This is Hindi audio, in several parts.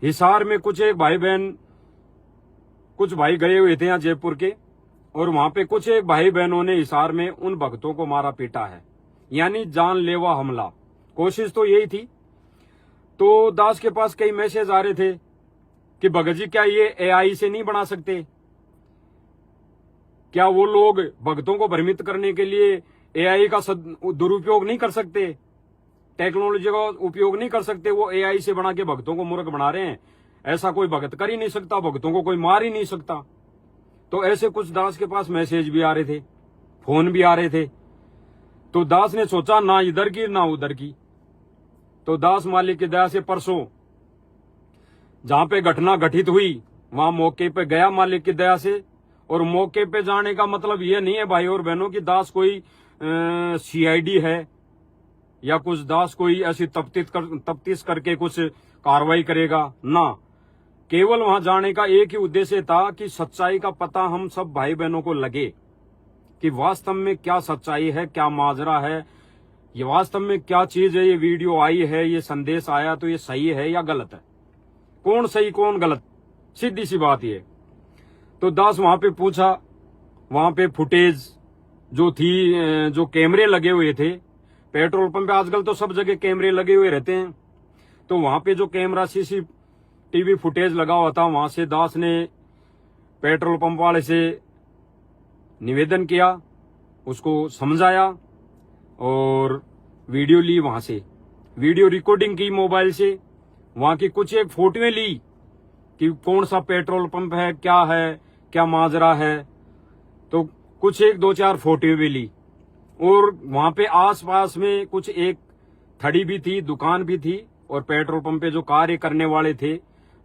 हिसार में कुछ एक भाई बहन, कुछ भाई गए हुए थे यहाँ जयपुर के, और वहां पे कुछ एक भाई बहनों ने हिसार में उन भक्तों को मारा पीटा है, यानी जानलेवा हमला। कोशिश तो यही थी। तो दास के पास कई मैसेज आ रहे थे कि भगत जी क्या ये एआई से नहीं बना सकते? क्या वो लोग भक्तों को भ्रमित करने के लिए एआई का दुरुपयोग नहीं कर सकते? टेक्नोलॉजी का उपयोग नहीं कर सकते? वो एआई से बना के भक्तों को मूर्ख बना रहे हैं। ऐसा कोई भक्त कर ही नहीं सकता, भक्तों को कोई मार ही नहीं सकता। तो ऐसे कुछ दास के पास मैसेज भी आ रहे थे, फोन भी आ रहे थे। तो दास ने सोचा ना इधर की ना उधर की। तो दास मालिक की दया से परसों जहां पे घटना घटित हुई वहां मौके पे गया मालिक की दया से। और मौके पे जाने का मतलब ये नहीं है भाई और बहनों की दास कोई सीआईडी है या कुछ दास कोई ऐसी तफ्तीश करके कुछ कार्रवाई करेगा ना। केवल वहां जाने का एक ही उद्देश्य था कि सच्चाई का पता हम सब भाई बहनों को लगे कि वास्तव में क्या सच्चाई है, क्या माजरा है, ये वास्तव में क्या चीज है। ये वीडियो आई है, ये संदेश आया, तो ये सही है या गलत है? कौन सही कौन गलत, सीधी सी बात ये। तो दास वहां पे पूछा, वहां पे फुटेज जो थी, जो कैमरे लगे हुए थे पेट्रोल पंप पे, आजकल तो सब जगह कैमरे लगे हुए रहते हैं। तो वहां पे जो कैमरा सीसीटीवी फुटेज लगा हुआ था, वहां से दास ने पेट्रोल पंप वाले से निवेदन किया, उसको समझाया और वीडियो ली। वहां से वीडियो रिकॉर्डिंग की मोबाइल से, वहां की कुछ एक फोटोएं ली कि कौन सा पेट्रोल पंप है, क्या माजरा है। तो कुछ एक 2-4 फोटो भी ली। और वहां पे आसपास में कुछ एक थड़ी भी थी, दुकान भी थी, और पेट्रोल पंप पे जो कार्य करने वाले थे,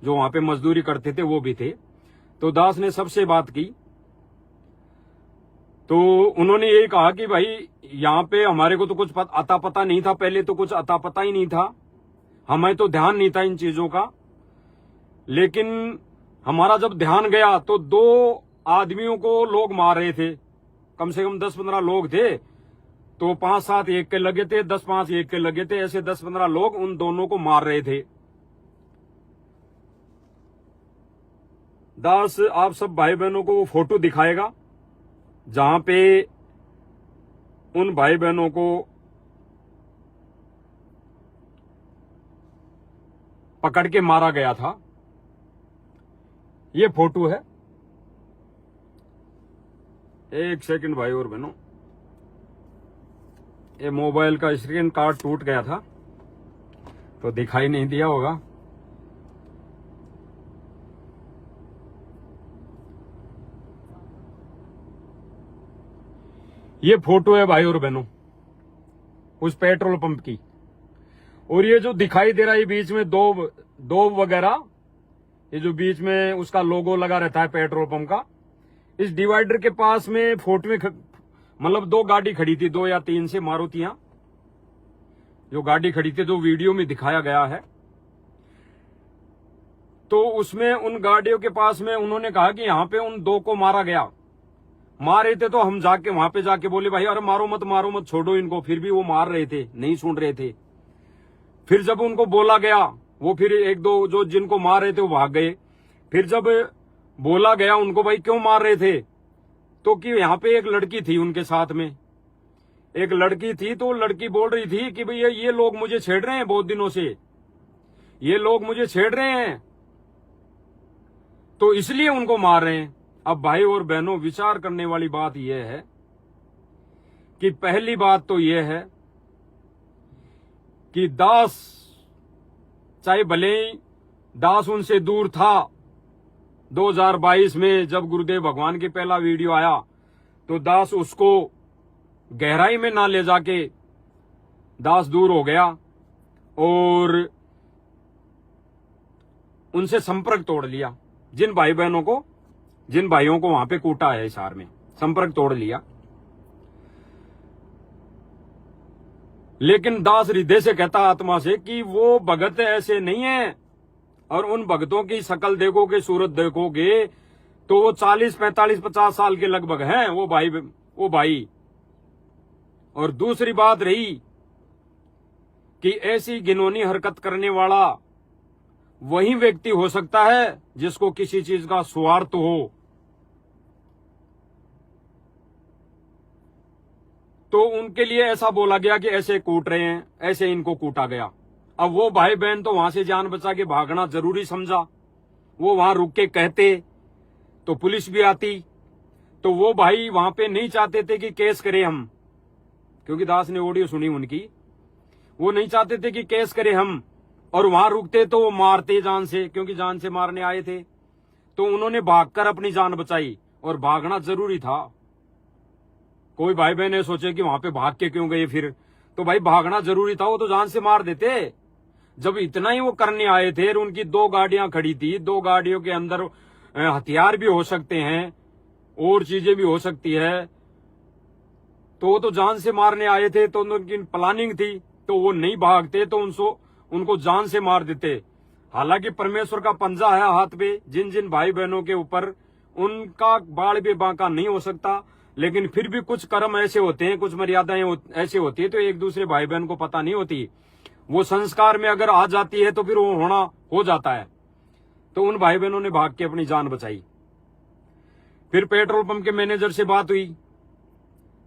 जो वहां पे मजदूरी करते थे, वो भी थे। तो दास ने सबसे बात की। तो उन्होंने यही कहा कि भाई यहाँ पे हमारे को तो कुछ अता पता नहीं था, पहले तो कुछ अता पता ही नहीं था, हमें तो ध्यान नहीं था इन चीजों का। लेकिन हमारा जब ध्यान गया तो 2 आदमियों को लोग मार रहे थे, कम से कम 10-15 लोग थे। तो 5-7 एक के लगे थे, 10-5 एक के लगे थे, ऐसे 10-15 लोग उन दोनों को मार रहे थे। दास आप सब भाई बहनों को वो फोटो दिखाएगा जहां पे उन भाई बहनों को पकड़ के मारा गया था। ये फोटो है, एक सेकंड भाई और बहनों, ये मोबाइल का स्क्रीन कार्ड टूट गया था तो दिखाई नहीं दिया होगा। ये फोटो है भाई और बहनों उस पेट्रोल पंप की। और ये जो दिखाई दे रहा है बीच में दो वगैरह, ये जो बीच में उसका लोगो लगा रहता है पेट्रोल पंप का, इस डिवाइडर के पास में फोटो में मतलब 2 गाड़ी खड़ी थी, 2 या 3 से मारुतियां जो गाड़ी खड़ी थी, जो वीडियो में दिखाया गया है। तो उसमें उन गाड़ियों के पास में उन्होंने कहा कि यहां पे उन 2 को मारा गया। मारे थे तो हम जाके वहां पे जाके बोले भाई अरे मारो मत छोड़ो इनको, फिर भी वो मार रहे थे, नहीं सुन रहे थे। फिर जब उनको बोला गया, वो फिर 1-2 जो जिनको मार रहे थे वो भाग गए। फिर जब बोला गया उनको भाई क्यों मार रहे थे, तो कि यहाँ पे एक लड़की थी उनके साथ में, एक लड़की थी। तो लड़की बोल रही थी कि भैया ये लोग मुझे छेड़ रहे हैं, बहुत दिनों से ये लोग मुझे छेड़ रहे हैं, तो इसलिए उनको मार रहे हैं। अब भाई और बहनों विचार करने वाली बात यह है कि पहली बात तो यह है कि दास, चाहे भले ही दास उनसे दूर था, 2022 में जब गुरुदेव भगवान की पहला वीडियो आया तो दास उसको गहराई में ना ले जाके दास दूर हो गया और उनसे संपर्क तोड़ लिया। जिन भाई बहनों को, जिन भाइयों को वहां पे कूटा है हिसार में, संपर्क तोड़ लिया। लेकिन दास हृदय से कहता आत्मा से कि वो भगत ऐसे नहीं है। और उन भगतों की शक्ल देखोगे, सूरत देखोगे तो वो 40, 45, 50 साल के लगभग हैं वो भाई। और दूसरी बात रही कि ऐसी घिनौनी हरकत करने वाला वही व्यक्ति हो सकता है जिसको किसी चीज का स्वार्थ हो। तो उनके लिए ऐसा बोला गया कि ऐसे कूट रहे हैं, ऐसे इनको कूटा गया। अब वो भाई बहन तो वहां से जान बचा के भागना जरूरी समझा। वो वहां रुक के कहते तो पुलिस भी आती। तो वो भाई वहां पे नहीं चाहते थे कि केस करें हम, क्योंकि दास ने ऑडियो सुनी उनकी। वो नहीं चाहते थे कि केस करें हम, और वहां रुकते तो वो मारते जान से, क्योंकि जान से मारने आए थे। तो उन्होंने भागकर अपनी जान बचाई, और भागना जरूरी था। कोई भाई बहन ने सोचे कि वहां पे भाग के क्यों गए फिर, तो भाई भागना जरूरी था, वो तो जान से मार देते। जब इतना ही वो करने आए थे, उनकी 2 गाड़ियां खड़ी थी, 2 गाड़ियों के अंदर हथियार भी हो सकते हैं और चीजें भी हो सकती है, तो वो तो जान से मारने आए थे, तो उनकी प्लानिंग थी। तो वो नहीं भागते तो उनको जान से मार देते। हालांकि परमेश्वर का पंजा है हाथ पे, जिन जिन भाई बहनों के ऊपर, उनका बाल भी बांका नहीं हो सकता। लेकिन फिर भी कुछ कर्म ऐसे होते हैं, कुछ मर्यादाएं ऐसे होती है, तो एक दूसरे भाई बहन को पता नहीं होती। वो संस्कार में अगर आ जाती है तो फिर वो होना हो जाता है। तो उन भाई बहनों ने भाग के अपनी जान बचाई। फिर पेट्रोल पंप के मैनेजर से बात हुई,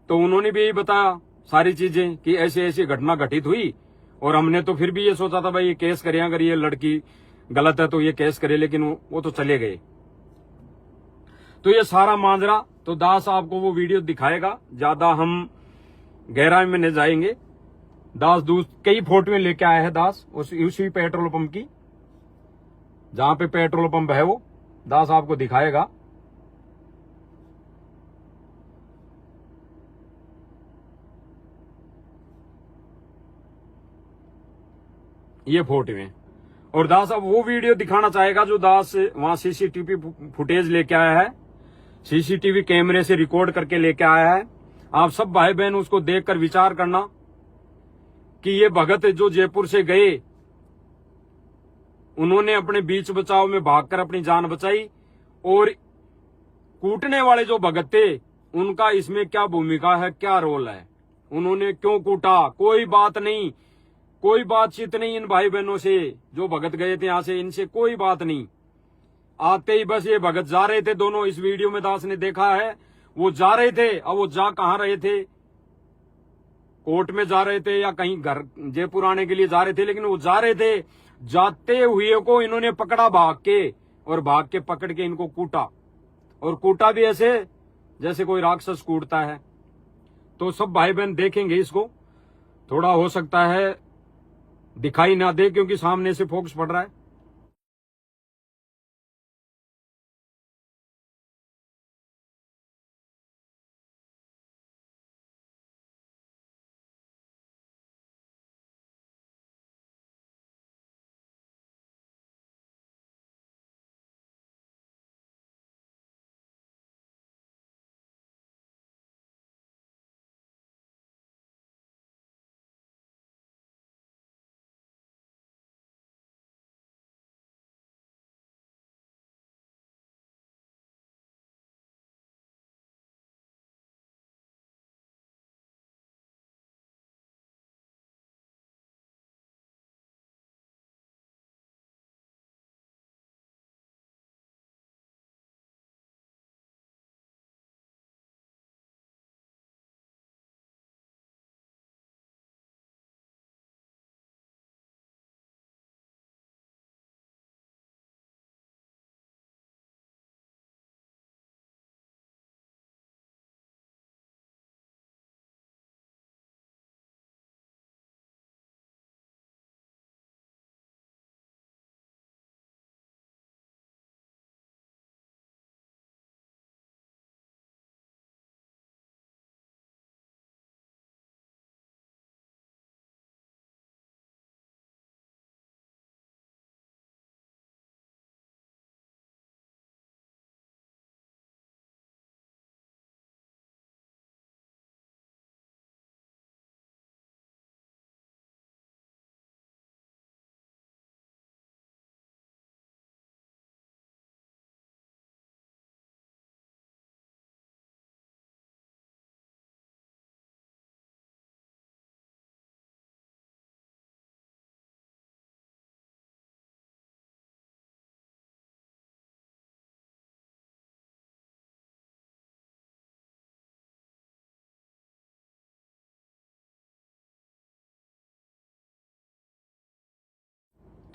तो उन्होंने भी यही बताया सारी चीजें कि ऐसी ऐसी घटना घटित हुई। और हमने तो फिर भी ये सोचा था भाई ये केस करें, अगर ये लड़की गलत है तो ये केस करे, लेकिन वो तो चले गए। तो ये सारा माजरा तो दास आपको वो वीडियो दिखाएगा, ज्यादा हम गहराई में नहीं जाएंगे। दास कई फोटोएं लेके आया है दास उसी पेट्रोल पंप की, जहां पे पेट्रोल पंप है वो दास आपको दिखाएगा। ये फोटोएं, और दास अब वो वीडियो दिखाना चाहेगा जो दास वहां सीसीटीवी फुटेज लेके आया है, सीसीटीवी कैमरे से रिकॉर्ड करके लेके आया है। आप सब भाई बहन उसको देखकर विचार करना कि ये भगत जो जयपुर से गए, उन्होंने अपने बीच बचाव में भागकर अपनी जान बचाई, और कूटने वाले जो भगत थे उनका इसमें क्या भूमिका है, क्या रोल है, उन्होंने क्यों कूटा। कोई बात नहीं, कोई बातचीत नहीं इन भाई बहनों से जो भगत गए थे यहां से, इनसे कोई बात नहीं। आते ही बस ये भगत जा रहे थे दोनों, इस वीडियो में दास ने देखा है, वो जा रहे थे। अब वो जा कहां रहे थे, कोर्ट में जा रहे थे या कहीं घर जयपुर आने के लिए जा रहे थे, लेकिन वो जा रहे थे। जाते हुए को इन्होंने पकड़ा भाग के, और भाग के पकड़ के इनको कूटा, और कूटा भी ऐसे जैसे कोई राक्षस कूटता है। तो सब भाई बहन देखेंगे इसको, थोड़ा हो सकता है दिखाई ना दे क्योंकि सामने से फोकस पड़ रहा है।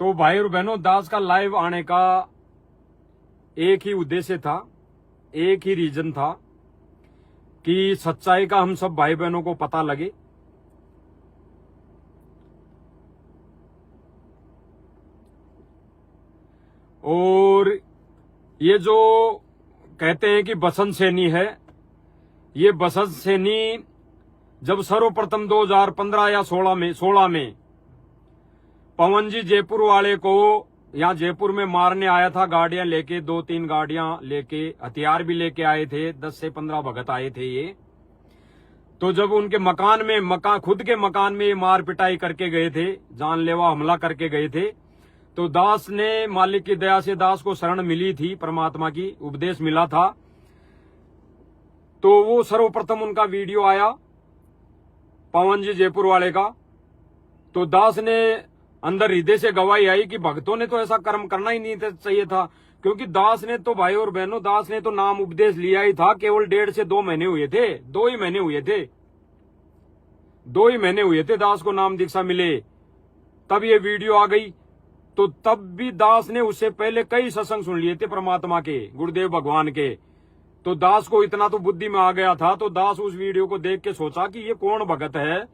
तो भाई और बहनों, दास का लाइव आने का एक ही उद्देश्य था, एक ही रीजन था कि सच्चाई का हम सब भाई बहनों को पता लगे। और ये जो कहते हैं कि बसंत सैनी है, ये बसंत सैनी जब सर्वप्रथम 2015 या 16 में पवन जी जयपुर वाले को यहाँ जयपुर में मारने आया था, गाड़ियां लेके, 2-3 गाड़ियां लेके, हथियार भी लेके आए थे, 10 से 15 भगत आए थे ये। तो जब उनके खुद के मकान में मार पिटाई करके गए थे, जानलेवा हमला करके गए थे, तो दास ने, मालिक की दया से दास को शरण मिली थी, परमात्मा की उपदेश मिला था। तो वो सर्वप्रथम उनका वीडियो आया पवन जी जयपुर वाले का। तो दास ने अंदर हृदय से गवाही आई कि भक्तों ने तो ऐसा कर्म करना ही नहीं चाहिए था, क्योंकि दास ने तो, भाई और बहनों, दास ने तो नाम उपदेश लिया ही था। केवल 1.5 से 2 महीने हुए थे, 2 ही महीने हुए थे दास को नाम दीक्षा मिले, तब ये वीडियो आ गई। तो तब भी दास ने उससे पहले कई सत्संग सुन लिए थे परमात्मा के, गुरुदेव भगवान के। तो दास को इतना तो बुद्धि में आ गया था। तो दास उस वीडियो को देख के सोचा कि ये कौन भगत है,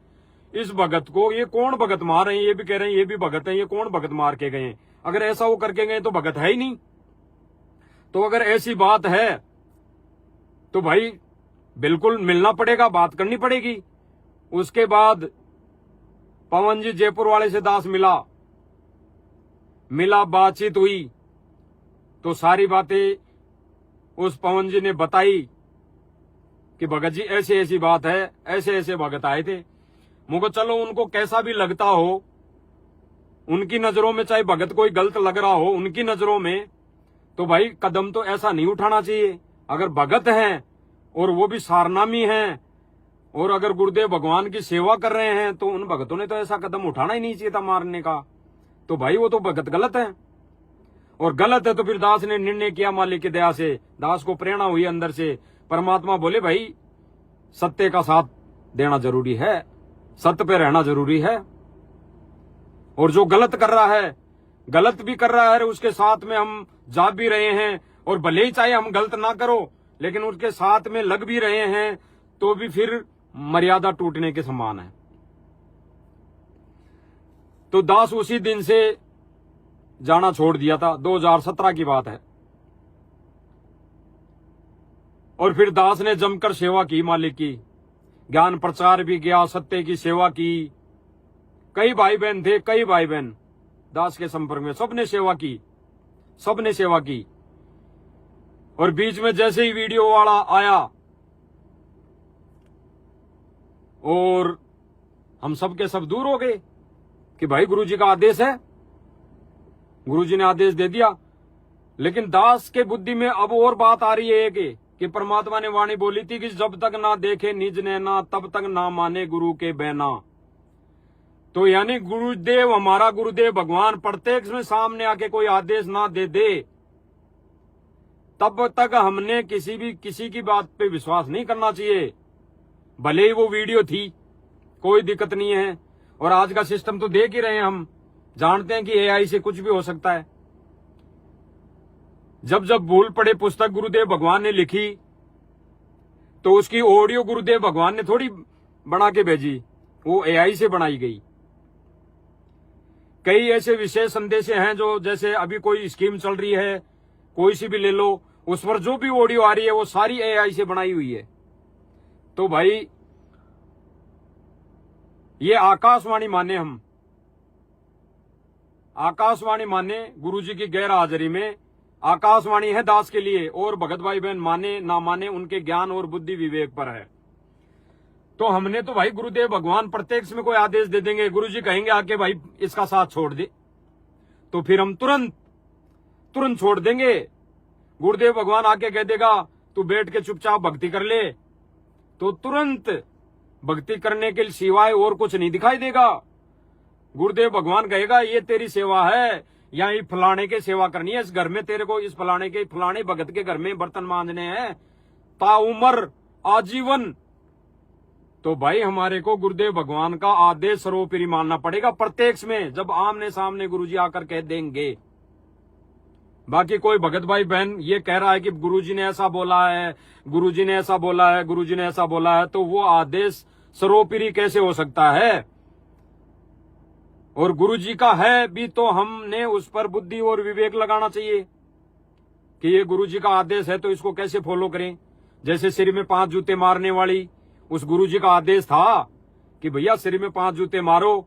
इस भगत को ये कौन भगत मार रहे हैं, ये भी कह रहे हैं ये भी भगत है, ये कौन भगत मार के गए? अगर ऐसा वो करके गए तो भगत है ही नहीं। तो अगर ऐसी बात है तो भाई बिल्कुल मिलना पड़ेगा, बात करनी पड़ेगी। उसके बाद पवन जी जयपुर वाले से दास मिला, बातचीत हुई। तो सारी बातें उस पवन जी ने बताई कि भगत जी ऐसी ऐसी बात है, ऐसे ऐसे भगत आए थे। मुझको चलो उनको कैसा भी लगता हो, उनकी नजरों में चाहे भगत कोई गलत लग रहा हो, उनकी नजरों में, तो भाई कदम तो ऐसा नहीं उठाना चाहिए। अगर भगत हैं और वो भी सारनामी हैं और अगर गुरुदेव भगवान की सेवा कर रहे हैं, तो उन भगतों ने तो ऐसा कदम उठाना ही नहीं चाहिए था मारने का। तो भाई वो तो भगत गलत है, और गलत है तो फिर दास ने निर्णय किया, मालिक की दया से दास को प्रेरणा हुई अंदर से। परमात्मा बोले भाई सत्य का साथ देना जरूरी है, सत्य पे रहना जरूरी है, और जो गलत कर रहा है, गलत भी कर रहा है, उसके साथ में हम जा भी रहे हैं, और भले ही चाहे हम गलत ना करो लेकिन उसके साथ में लग भी रहे हैं, तो भी फिर मर्यादा टूटने के समान है। तो दास उसी दिन से जाना छोड़ दिया था, 2017 की बात है। और फिर दास ने जमकर सेवा की मालिक की, ज्ञान प्रचार भी किया, सत्य की सेवा की। कई भाई बहन थे, कई भाई बहन दास के संपर्क में, सबने सेवा की। और बीच में जैसे ही वीडियो वाला आया और हम सब के सब दूर हो गए कि भाई गुरुजी का आदेश है, गुरुजी ने आदेश दे दिया। लेकिन दास के बुद्धि में अब और बात आ रही है कि परमात्मा ने वाणी बोली थी कि जब तक ना देखे निज नैना तब तक ना माने गुरु के बहना। तो यानी गुरुदेव, हमारा गुरुदेव भगवान प्रत्यक्ष में सामने आके कोई आदेश ना दे तब तक हमने किसी की बात पे विश्वास नहीं करना चाहिए। भले ही वो वीडियो थी, कोई दिक्कत नहीं है। और आज का सिस्टम तो देख ही रहे हैं, हम जानते हैं कि एआई से कुछ भी हो सकता है। जब भूल पड़े पुस्तक गुरुदेव भगवान ने लिखी तो उसकी ऑडियो गुरुदेव भगवान ने थोड़ी बना के भेजी, वो एआई से बनाई गई। कई ऐसे विशेष संदेश हैं जो, जैसे अभी कोई स्कीम चल रही है, कोई सी भी ले लो, उस पर जो भी ऑडियो आ रही है वो सारी एआई से बनाई हुई है। तो भाई ये आकाशवाणी माने, हम आकाशवाणी माने गुरुजी की गैर हाजिरी में, आकाशवाणी है दास के लिए, और भगत भाई बहन माने ना माने उनके ज्ञान और बुद्धि विवेक पर है। तो हमने तो भाई गुरुदेव भगवान प्रत्यक्ष में कोई आदेश दे देंगे, गुरुजी कहेंगे आके भाई इसका साथ छोड़ दे, तो फिर हम तुरंत छोड़ देंगे। गुरुदेव भगवान आके कह देगा तू बैठ के चुपचाप भक्ति कर ले, तो तुरंत भक्ति करने के सिवाय और कुछ नहीं दिखाई देगा। गुरुदेव भगवान कहेगा ये तेरी सेवा है, यहाँ फलाने के सेवा करनी है, इस घर में तेरे को इस फलाने भगत के घर में बर्तन मांजने हैं ताउमर आजीवन। तो भाई हमारे को गुरुदेव भगवान का आदेश सर्वोपरि मानना पड़ेगा प्रत्यक्ष में, जब आमने सामने गुरुजी आकर कह देंगे। बाकी कोई भगत भाई बहन ये कह रहा है कि गुरुजी ने ऐसा बोला है, गुरुजी ने ऐसा बोला है, गुरुजी ने ऐसा बोला है, तो वो आदेश सर्वोपरि कैसे हो सकता है? और गुरुजी का है भी तो हमने उस पर बुद्धि और विवेक लगाना चाहिए कि ये गुरुजी का आदेश है तो इसको कैसे फॉलो करें। जैसे सिर में 5 जूते मारने वाली उस गुरुजी का आदेश था कि भैया सिर में 5 जूते मारो,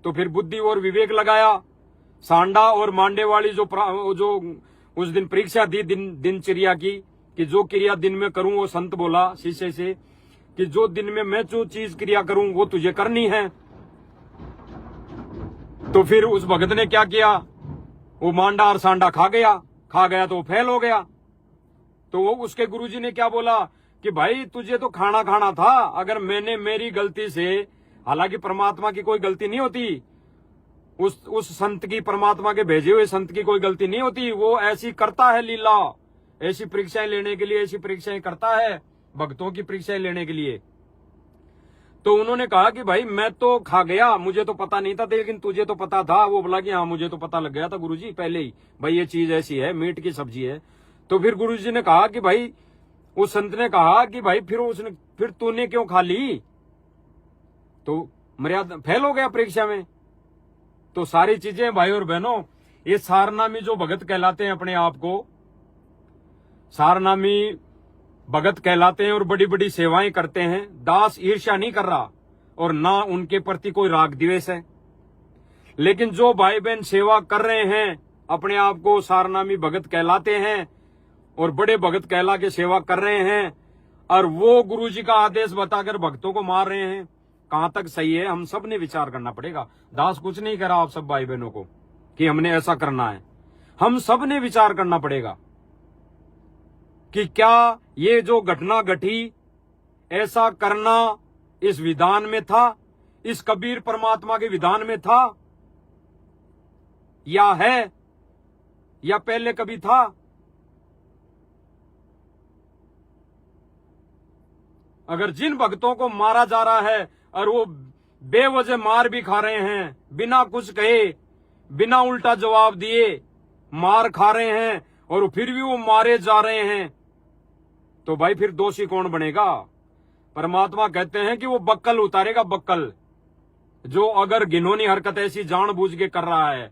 तो फिर बुद्धि और विवेक लगाया। सांडा और मांडे वाली जो उस दिन परीक्षा दी दिनचर्या की कि जो क्रिया दिन में करूं, वो संत बोला शिष्य से कि जो दिन में मैं जो चीज क्रिया करूं वो तुझे करनी है। तो फिर उस भगत ने क्या किया, वो मांडा और सांडा खा गया तो फेल हो गया। तो वो उसके गुरुजी ने क्या बोला कि भाई तुझे तो खाना था, अगर मैंने मेरी गलती से, हालांकि परमात्मा की कोई गलती नहीं होती, उस संत की, परमात्मा के भेजे हुए संत की कोई गलती नहीं होती, वो ऐसी करता है लीला, ऐसी परीक्षाएं लेने के लिए ऐसी परीक्षाएं करता है, भक्तों की परीक्षाएं लेने के लिए। तो उन्होंने कहा कि भाई मैं तो खा गया, मुझे तो पता नहीं था, लेकिन तुझे तो पता था। वो बोला कि हाँ मुझे तो पता लग गया था गुरुजी पहले ही, भाई ये चीज ऐसी है, मीट की सब्जी है। तो फिर गुरुजी ने कहा कि भाई, उस संत ने कहा कि भाई फिर तूने क्यों खा ली? तो मर्यादा फेल हो गया परीक्षा में। तो सारी चीजें भाई और बहनों, ये सारनामी जो भगत कहलाते हैं, अपने आप को सारनामी भगत कहलाते हैं और बड़ी बड़ी सेवाएं करते हैं। दास ईर्ष्या नहीं कर रहा और ना उनके प्रति कोई राग द्वेष है, लेकिन जो भाई बहन सेवा कर रहे हैं, अपने आप को सारनामी भगत कहलाते हैं और बड़े भगत कहला के सेवा कर रहे हैं, और वो गुरुजी का आदेश बताकर भक्तों को मार रहे हैं, कहां तक सही है? हम सब ने विचार करना पड़ेगा। दास कुछ नहीं करा आप सब भाई बहनों को कि हमने ऐसा करना है, हम सब ने विचार करना पड़ेगा कि क्या ये जो घटना घटी, ऐसा करना इस विधान में था, इस कबीर परमात्मा के विधान में था, या है, या पहले कभी था? अगर जिन भक्तों को मारा जा रहा है और वो बेवजह मार भी खा रहे हैं, बिना कुछ कहे, बिना उल्टा जवाब दिए मार खा रहे हैं, और फिर भी वो मारे जा रहे हैं, तो भाई फिर दोषी कौन बनेगा? परमात्मा कहते हैं कि वो बक्कल उतारेगा, बक्कल, जो अगर घिनौनी हरकत ऐसी जानबूझ के कर रहा है,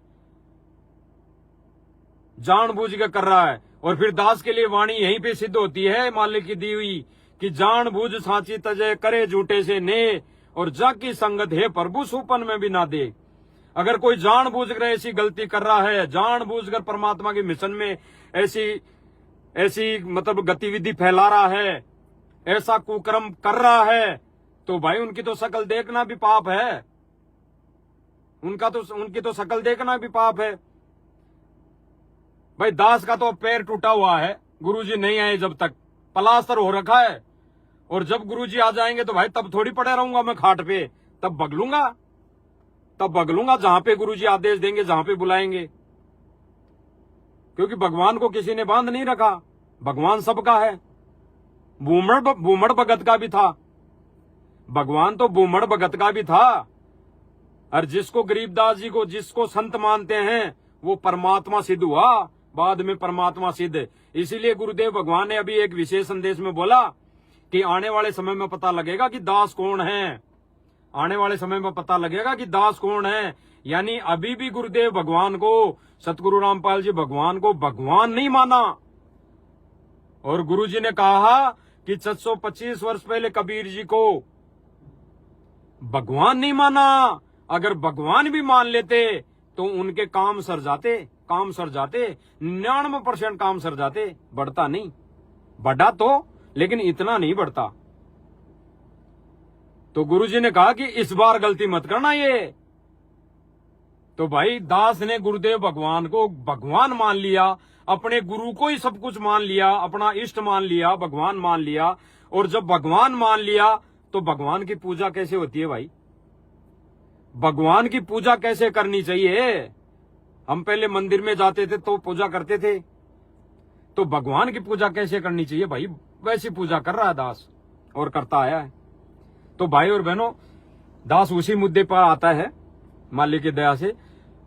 जानबूझ के कर रहा है। और फिर दास के लिए वाणी यहीं पे सिद्ध होती है, मालिक की दी हुई, कि जानबूझ सांची तजय करे झूठे से ने, और जाकी संगत है प्रभु सुपन में भी ना दे। अगर कोई जानबूझ कर ऐसी गलती कर रहा है, जानबूझकर परमात्मा के मिशन में ऐसी मतलब गतिविधि फैला रहा है, ऐसा कुकर्म कर रहा है, तो भाई उनकी तो शकल देखना भी पाप है, उनकी तो शकल देखना भी पाप है। भाई दास का तो पैर टूटा हुआ है, गुरुजी नहीं आए जब तक, प्लास्टर हो रखा है, और जब गुरुजी आ जाएंगे तो भाई तब थोड़ी पड़े रहूंगा मैं खाट पे, तब बगलूंगा जहां पे गुरुजी आदेश देंगे, जहां पे बुलाएंगे। क्योंकि भगवान को किसी ने बांध नहीं रखा, भगवान सबका है। बूमड़ भगत का भी था, भगवान तो बूमड़ भगत का भी था, और जिसको गरीबदास जी को जिसको संत मानते हैं वो परमात्मा सिद्ध हुआ, बाद में परमात्मा सिद्ध। इसीलिए गुरुदेव भगवान ने अभी एक विशेष संदेश में बोला कि आने वाले समय में पता लगेगा कि दास कौन है, आने वाले समय में पता लगेगा कि दास कौन है। यानी अभी भी गुरुदेव भगवान को, सतगुरु रामपाल जी भगवान को भगवान नहीं माना। और गुरुजी ने कहा कि 725 वर्ष पहले कबीर जी को भगवान नहीं माना। अगर भगवान भी मान लेते तो उनके काम सर जाते, 99% काम सर जाते, बढ़ता नहीं, बढ़ा तो लेकिन इतना नहीं बढ़ता। तो गुरुजी ने कहा कि इस बार गलती मत करना ये। तो भाई दास ने गुरुदेव भगवान को भगवान मान लिया, अपने गुरु को ही सब कुछ मान लिया, अपना इष्ट मान लिया, भगवान मान लिया। और जब भगवान मान लिया तो भगवान की पूजा कैसे होती है भाई? भगवान की पूजा कैसे करनी चाहिए? हम पहले मंदिर में जाते थे तो पूजा करते थे, तो भगवान की पूजा कैसे करनी चाहिए भाई? वैसी पूजा कर रहा है दास और करता आया है। तो भाई और बहनों, दास उसी मुद्दे पर आता है मालिक की दया से।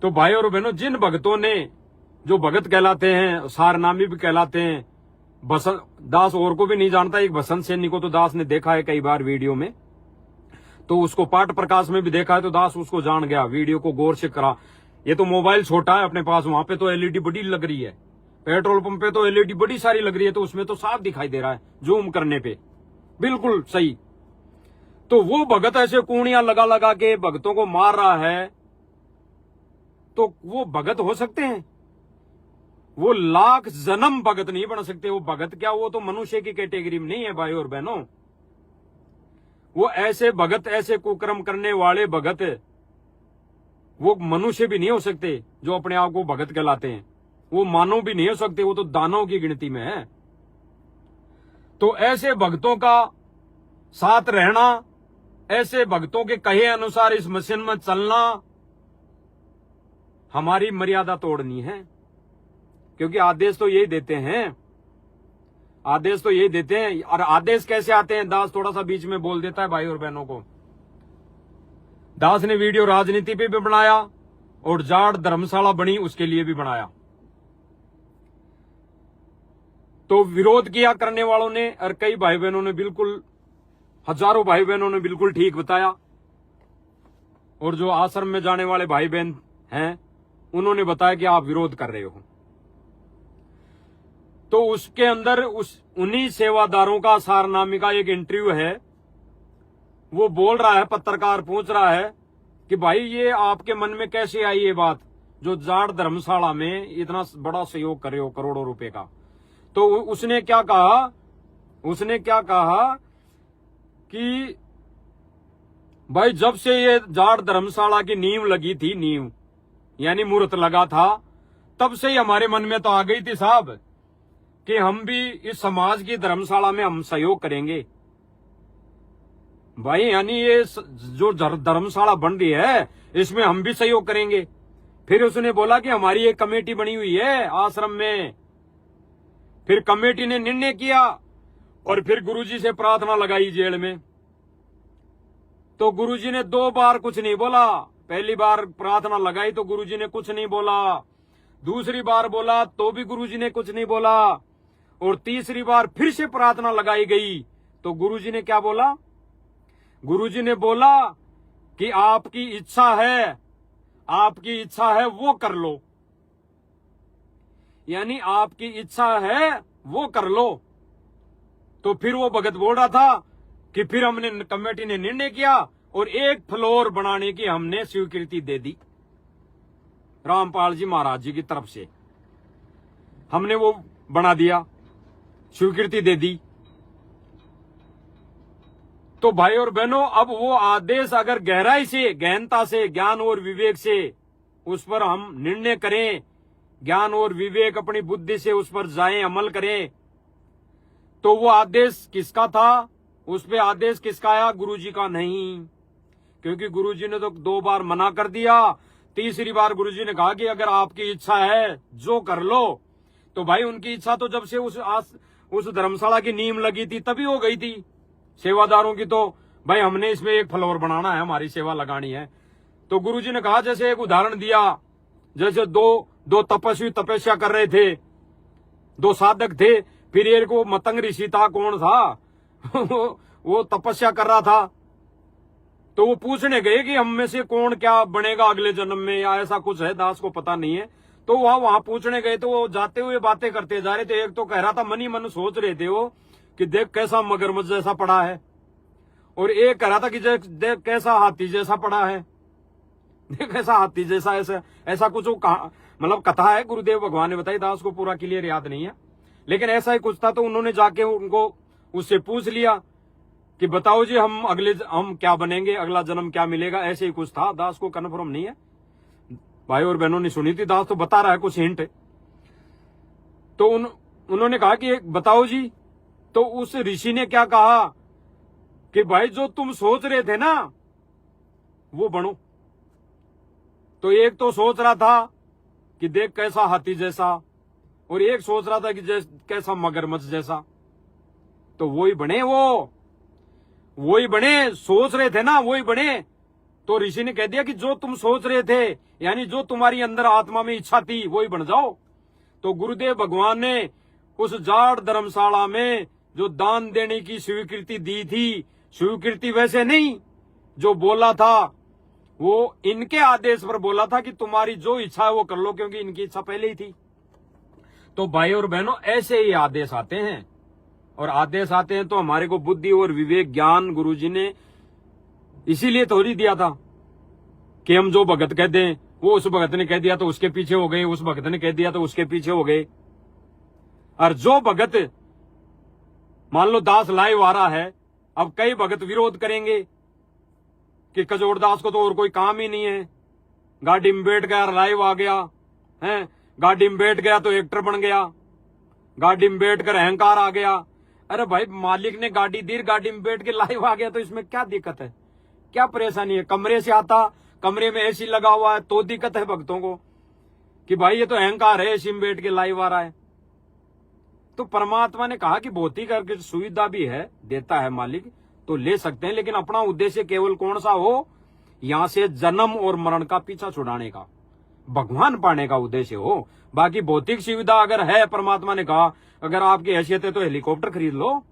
तो भाई और बहनों, जिन भक्तों ने, जो भगत कहलाते हैं, सारनामी भी कहलाते हैं, बसंत दास और को भी नहीं जानता, एक बसंत सैनी को तो दास ने देखा है कई बार वीडियो में, तो उसको पाठ प्रकाश में भी देखा है, तो दास उसको जान गया, वीडियो को गौर से करा। ये तो मोबाइल छोटा है अपने पास, वहां पे तो एलईडी बड़ी लग रही है, पेट्रोल पंप पे तो एलईडी बड़ी सारी लग रही है, तो उसमें तो साफ दिखाई दे रहा है जूम करने पे, बिल्कुल सही। तो वो भगत ऐसे कूणियां लगा लगा के भक्तों को मार रहा है, तो वो भगत हो सकते हैं? वो लाख जन्म भगत नहीं बन सकते। वो भगत क्या, वो तो मनुष्य की कैटेगरी में नहीं है भाई और बहनों। वो ऐसे भगत, ऐसे कुकर्म करने वाले भगत, वो मनुष्य भी नहीं हो सकते जो अपने आप को भगत कहलाते हैं। वो मानव भी नहीं हो सकते, वो तो दानव की गिनती में है। तो ऐसे भक्तों का साथ रहना, ऐसे भक्तों के कहे अनुसार इस मिशन में चलना, हमारी मर्यादा तोड़नी है। क्योंकि आदेश तो यही देते हैं, आदेश तो यही देते हैं। और आदेश कैसे आते हैं, दास थोड़ा सा बीच में बोल देता है भाई और बहनों को। दास ने वीडियो राजनीति पे भी बनाया और जाट धर्मशाला बनी उसके लिए भी बनाया। तो विरोध किया करने वालों ने, और कई भाई बहनों ने बिल्कुल, हजारों भाई बहनों ने बिल्कुल ठीक बताया। और जो आश्रम में जाने वाले भाई बहन हैं, उन्होंने बताया कि आप विरोध कर रहे हो। तो उसके अंदर उन्हीं सेवादारों का सारनामी का एक इंटरव्यू है। वो बोल रहा है, पत्रकार पूछ रहा है कि भाई ये आपके मन में कैसे आई ये बात, जो जाट धर्मशाला में इतना बड़ा सहयोग कर रहे हो करोड़ों रुपए का। तो उसने क्या कहा कि भाई जब से ये जाट धर्मशाला की नींव लगी थी, नींव यानी मुहूर्त लगा था, तब से ही हमारे मन में तो आ गई थी साहब कि हम भी इस समाज की धर्मशाला में हम सहयोग करेंगे। भाई यानी ये जो धर्मशाला बन रही है इसमें हम भी सहयोग करेंगे। फिर उसने बोला कि हमारी एक कमेटी बनी हुई है आश्रम में। फिर कमेटी ने निर्णय किया और फिर गुरुजी से प्रार्थना लगाई जेल में। तो गुरुजी ने 2 बार कुछ नहीं बोला। पहली बार प्रार्थना लगाई तो गुरुजी ने कुछ नहीं बोला, दूसरी बार बोला तो भी गुरुजी ने कुछ नहीं बोला, और तीसरी बार फिर से प्रार्थना लगाई गई तो गुरुजी ने क्या बोला? गुरुजी ने बोला कि आपकी इच्छा है, आपकी इच्छा है वो कर लो, यानी आपकी इच्छा है वो कर लो। तो फिर वो भगत बोल रहा था कि फिर हमने, कमेटी ने निर्णय किया और 1 फ्लोर बनाने की हमने स्वीकृति दे दी रामपाल जी महाराज जी की तरफ से। हमने वो बना दिया, स्वीकृति दे दी। तो भाई और बहनों, अब वो आदेश अगर गहराई से, गहनता से, ज्ञान और विवेक से उस पर हम निर्णय करें, ज्ञान और विवेक अपनी बुद्धि से उस पर जाएं, अमल करें, तो वो आदेश किसका था? उस पे आदेश किसका आया? गुरुजी का नहीं। क्योंकि गुरुजी ने तो 2 बार मना कर दिया। तीसरी बार गुरुजी ने कहा कि अगर आपकी इच्छा है जो कर लो। तो भाई उनकी इच्छा तो जब से उस धर्मशाला की नींव लगी थी तभी हो गई थी। सेवादारों की तो भाई हमने इसमें 1 फ्लोर बनाना है, हमारी सेवा लगानी है। तो गुरुजी ने कहा, जैसे एक उदाहरण दिया, जैसे दो तपस्वी तपस्या कर रहे थे, 2 साधक थे, फिर एक को मतंग ऋषि था, कौन था वो तपस्या कर रहा था। तो वो पूछने गए कि हम में से कौन क्या बनेगा अगले जन्म में, या ऐसा कुछ है, दास को पता नहीं है। तो वहां पूछने गए तो वो जाते हुए बातें करते जा रहे थे। एक तो कह रहा था, मन ही मन सोच रहे थे वो कि देख कैसा मगरमच्छ जैसा पड़ा है, और एक कह रहा था कि देख कैसा हाथी जैसा पड़ा है, देख ऐसा हाथी जैसा, ऐसा कुछ मतलब कथा है, गुरुदेव भगवान ने बताई, दास को पूरा क्लियर याद नहीं है, लेकिन ऐसा ही कुछ था। तो उन्होंने जाके उनको उससे पूछ लिया कि बताओ जी हम क्या बनेंगे, अगला जन्म क्या मिलेगा, ऐसे ही कुछ था। दास को कन्फर्म नहीं है, भाई और बहनों ने सुनी थी, दास तो बता रहा है कुछ हिंट। तो उन्होंने कहा कि बताओ जी। तो उस ऋषि ने क्या कहा कि भाई जो तुम सोच रहे थे ना वो बनो। तो एक तो सोच रहा था कि देख कैसा हाथी जैसा, और एक सोच रहा था कि कैसा मगरमच्छ जैसा, तो वो ही बने। वही बने, सोच रहे थे ना वही बने। तो ऋषि ने कह दिया कि जो तुम सोच रहे थे, यानी जो तुम्हारी अंदर आत्मा में इच्छा थी वही बन जाओ। तो गुरुदेव भगवान ने उस जाट धर्मशाला में जो दान देने की स्वीकृति दी थी, स्वीकृति वैसे नहीं, जो बोला था वो इनके आदेश पर बोला था कि तुम्हारी जो इच्छा है वो कर लो, क्योंकि इनकी इच्छा पहले ही थी। तो भाई और बहनों, ऐसे ही आदेश आते हैं, और आदेश आते हैं तो हमारे को बुद्धि और विवेक ज्ञान गुरुजी ने इसीलिए थोड़ी दिया था कि हम जो भगत कह दें, वो उस भगत ने कह दिया तो उसके पीछे हो गए, उस भगत ने कह दिया तो उसके पीछे हो गए। और जो भगत मान लो दास लाइव आ रहा है, अब कई भगत विरोध करेंगे कि कजोड़ दास को तो और कोई काम ही नहीं है, गाड़ी में बैठ गया लाइव आ गया है, गाड़ी में बैठ गया तो एक्टर बन गया, गाड़ी में बैठकर अहंकार आ गया। अरे भाई, मालिक ने गाड़ी दी, गाड़ी में बैठ के लाइव आ गया तो इसमें क्या दिक्कत है, क्या परेशानी है? कमरे से आता, कमरे में एसी लगा हुआ है तो दिक्कत है भक्तों को कि भाई ये तो अहंकार है, एसी में बैठ के लाइव आ रहा है। तो परमात्मा ने कहा कि भौतिक सुविधा भी है, देता है मालिक, तो ले सकते हैं, लेकिन अपना उद्देश्य केवल कौन सा हो? यहां से जन्म और मरण का पीछा छुड़ाने का, भगवान पाने का उद्देश्य हो। बाकी भौतिक सुविधा अगर है, परमात्मा ने कहा अगर आपकी हैसियत है तो हेलीकॉप्टर खरीद लो,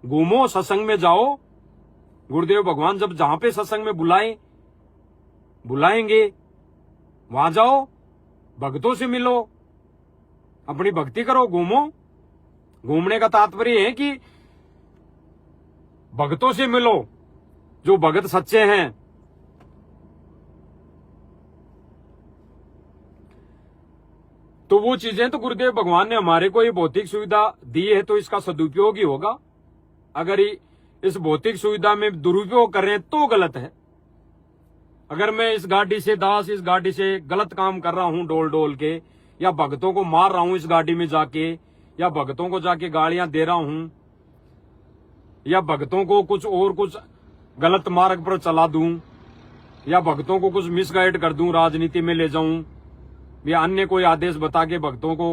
घूमो, सत्संग में जाओ। गुरुदेव भगवान जब जहां पे सत्संग में बुलाएंगे वहां जाओ, भक्तों से मिलो, अपनी भक्ति करो, घूमो। घूमने का तात्पर्य है कि भक्तों से मिलो, जो भगत सच्चे हैं। तो वो चीजें तो गुरुदेव भगवान ने हमारे को ये भौतिक सुविधा दी है तो इसका सदुपयोग ही होगा। अगर इस भौतिक सुविधा में दुरुपयोग कर रहे हैं तो गलत है। अगर मैं इस गाड़ी से दास, इस गाड़ी से गलत काम कर रहा हूं डोल डोल के, या भक्तों को मार रहा हूं इस गाड़ी में जाके, या भक्तों को जाके गालियां दे रहा हूं, या भक्तों को कुछ गलत मार्ग पर चला दूं, या भक्तों को कुछ मिसगाइड कर दूं, राजनीति में ले जाऊं, या अन्य कोई आदेश बता के भक्तों को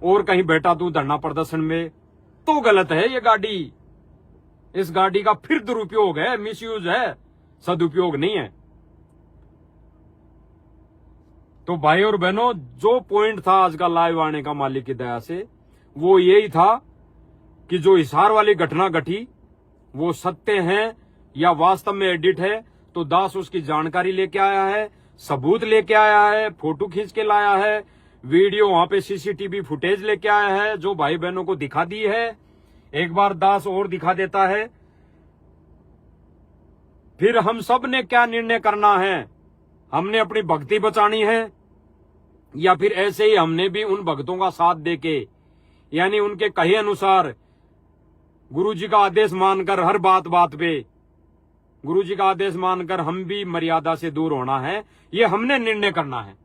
और कहीं बैठा दूं धरना प्रदर्शन में, तो गलत है ये गाड़ी। इस गाड़ी का फिर दुरुपयोग है, मिसयूज है, सदुपयोग नहीं है। तो भाई और बहनों, जो पॉइंट था आज का लाइव आने का मालिक की दया से, वो यही था कि जो हिसार वाली घटना घटी वो सत्य है या वास्तव में एडिट है। तो दास उसकी जानकारी लेके आया है, सबूत लेके आया है, फोटो खींच के लाया है, वीडियो वहां पे सीसीटीवी फुटेज लेके आया है, जो भाई बहनों को दिखा दी है। एक बार दास और दिखा देता है। फिर हम सब ने क्या निर्णय करना है? हमने अपनी भक्ति बचानी है, या फिर ऐसे ही हमने भी उन भक्तों का साथ देके, यानी उनके कहे अनुसार गुरु जी का आदेश मानकर, हर बात बात पे गुरु जी का आदेश मानकर हम भी मर्यादा से दूर होना है, ये हमने निर्णय करना है।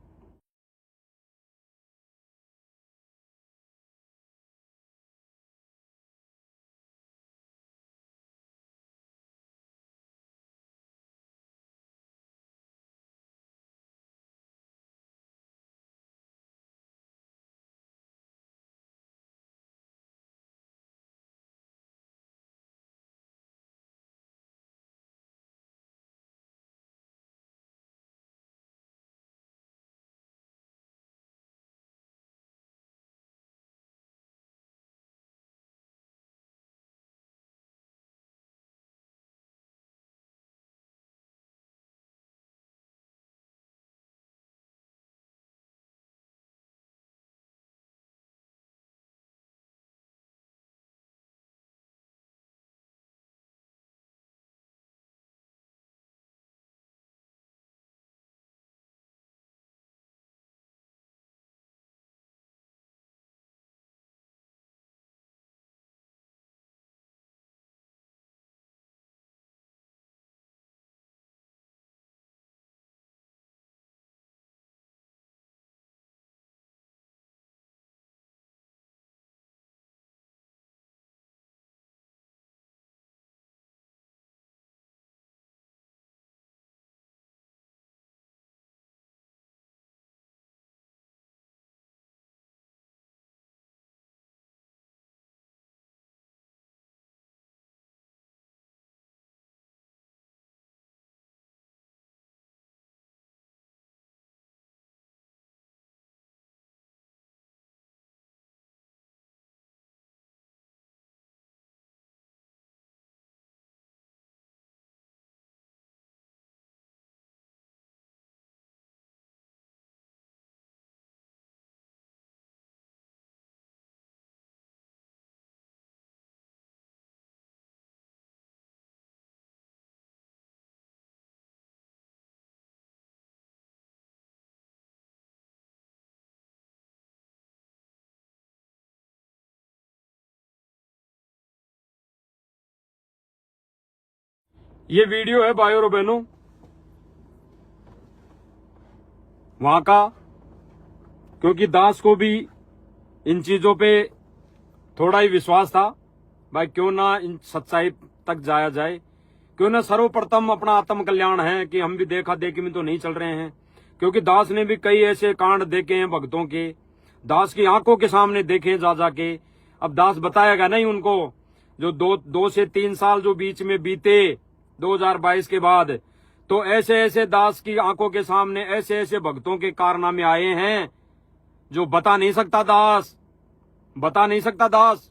ये वीडियो है भाइयों और बहनों वहां का, क्योंकि दास को भी इन चीजों पे थोड़ा ही विश्वास था, भाई क्यों ना इन सच्चाई तक जाया जाए, क्यों ना सर्वप्रथम अपना आत्म कल्याण है कि हम भी देखा देखी में तो नहीं चल रहे हैं। क्योंकि दास ने भी कई ऐसे कांड देखे हैं भक्तों के, दास की आंखों के सामने देखे जा जाके। अब दास बताएगा नहीं उनको, जो दो से 3 साल जो बीच में बीते 2022 के बाद, तो ऐसे ऐसे दास की आंखों के सामने ऐसे ऐसे भक्तों के कारनामे आए हैं जो बता नहीं सकता दास, बता नहीं सकता दास,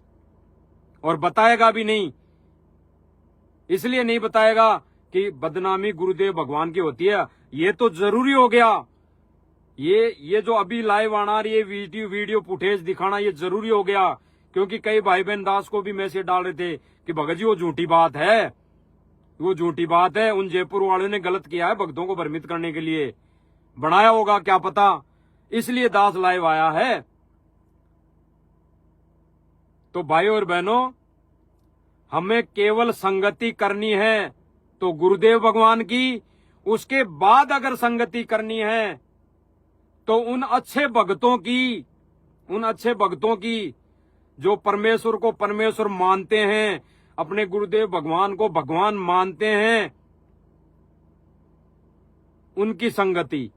और बताएगा भी नहीं। इसलिए नहीं बताएगा कि बदनामी गुरुदेव भगवान की होती है, ये तो जरूरी हो गया। ये जो अभी लाइव आना ये वीडियो फुटेज दिखाना ये जरूरी हो गया, क्योंकि कई भाई बहन दास को भी मैसेज डाल रहे थे कि भगत जी वो झूठी बात है, वो झूठी बात है, उन जयपुर वालों ने गलत किया है, भक्तों को भ्रमित करने के लिए बनाया होगा क्या पता, इसलिए दास लाइव आया है। तो भाइयों और बहनों, हमें केवल संगति करनी है तो गुरुदेव भगवान की, उसके बाद अगर संगति करनी है तो उन अच्छे भक्तों की जो परमेश्वर को परमेश्वर मानते हैं, अपने गुरुदेव भगवान को भगवान मानते हैं, उनकी संगति,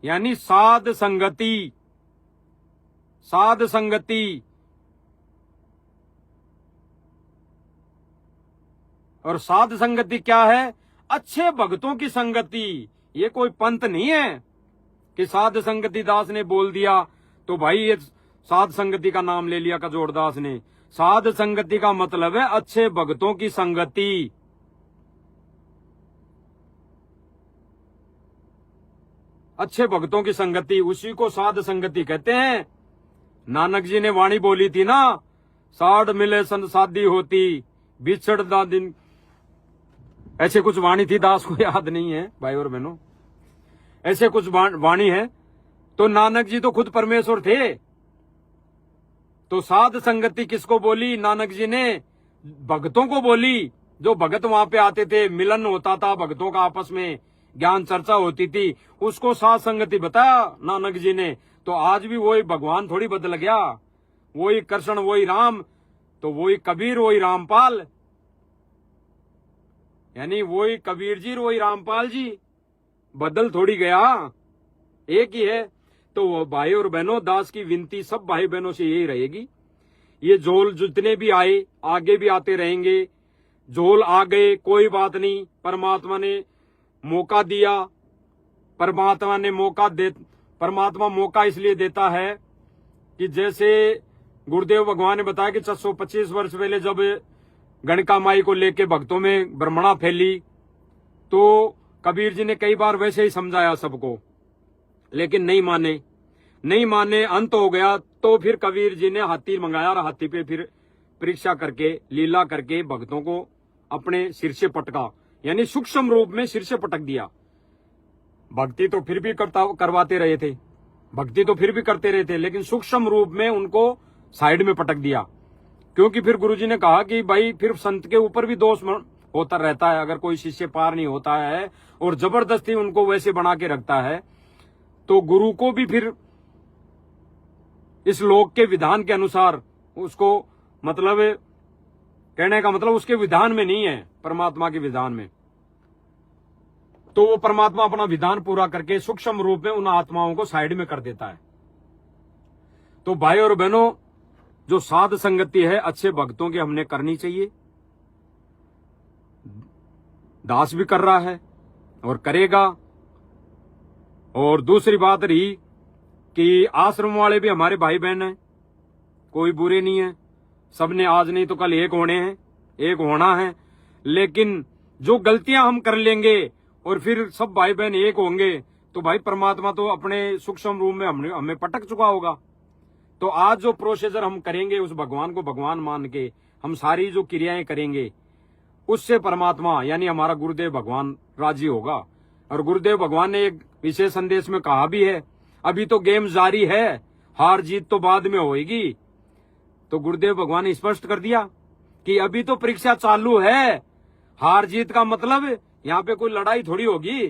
यानी साध संगति। साध संगति और साध संगति क्या है? अच्छे भक्तों की संगति। ये कोई पंथ नहीं है कि साध संगति दास ने बोल दिया तो भाई ये साध संगति का नाम ले लिया कजोड़ दास ने। साध संगति का मतलब है अच्छे भक्तों की संगति। अच्छे भक्तों की संगति, उसी को साध संगति कहते हैं। नानक जी ने वाणी बोली थी ना, साध मिले सन शादी होती, बिछड़ दा दिन, ऐसे कुछ वाणी थी, दास को याद नहीं है भाई और बहनों, ऐसे कुछ वाणी है। तो नानक जी तो खुद परमेश्वर थे, तो साध संगति किसको बोली? नानक जी ने भक्तों को बोली। जो भगत वहां पे आते थे, मिलन होता था भक्तों का आपस में, ज्ञान चर्चा होती थी, उसको साध संगति बताया नानक जी ने। तो आज भी वही भगवान थोड़ी बदल गया, वही कृष्ण वही राम, तो वही कबीर वही रामपाल, यानी वही कबीर जी वही रामपाल जी, बदल थोड़ी गया, एक ही है। तो भाई और बहनों, दास की विनती सब भाई बहनों से यही रहेगी, ये झोल जितने भी आए आगे भी आते रहेंगे। झोल आ गए कोई बात नहीं, परमात्मा ने मौका दिया, परमात्मा मौका इसलिए देता है कि जैसे गुरुदेव भगवान ने बताया कि 425 वर्ष पहले जब गणका माई को लेके भक्तों में ब्रह्मणा फैली, तो कबीर जी ने कई बार वैसे ही समझाया सबको, लेकिन नहीं माने, अंत हो गया। तो फिर कबीर जी ने हाथी मंगाया और हाथी पे फिर परीक्षा करके लीला करके भक्तों को अपने सिर से पटका, यानी सूक्ष्म रूप में सिर से पटक दिया। भक्ति तो फिर भी करवाते रहे थे, भक्ति तो फिर भी करते रहे थे, लेकिन सूक्ष्म रूप में उनको साइड में पटक दिया। क्योंकि फिर गुरुजी ने कहा कि भाई फिर संत के ऊपर भी दोष होता रहता है, अगर कोई शिष्य पार नहीं होता है और जबरदस्ती उनको वैसे बना के रखता है, तो गुरु को भी फिर इस लोक के विधान के अनुसार उसको, मतलब कहने का मतलब उसके विधान में नहीं है, परमात्मा के विधान में। तो वो परमात्मा अपना विधान पूरा करके सूक्ष्म रूप में उन आत्माओं को साइड में कर देता है। तो भाई और बहनों, जो साध संगति है अच्छे भक्तों की हमने करनी चाहिए। दास भी कर रहा है और करेगा। और दूसरी बात रही कि आश्रम वाले भी हमारे भाई बहन हैं, कोई बुरे नहीं है, सबने आज नहीं तो कल एक होने हैं, एक होना है। लेकिन जो गलतियां हम कर लेंगे और फिर सब भाई बहन एक होंगे, तो भाई परमात्मा तो अपने सूक्ष्म रूप में हमें पटक चुका होगा। तो आज जो प्रोसीजर हम करेंगे, उस भगवान को भगवान मान के हम सारी जो क्रियाएं करेंगे, उससे परमात्मा यानी हमारा गुरुदेव भगवान राजी होगा। और गुरुदेव भगवान ने एक विशेष संदेश में कहा भी है, अभी तो गेम जारी है, हार जीत तो बाद में होएगी। तो गुरुदेव भगवान ने स्पष्ट कर दिया कि अभी तो परीक्षा चालू है। हार जीत का मतलब यहाँ पे कोई लड़ाई थोड़ी होगी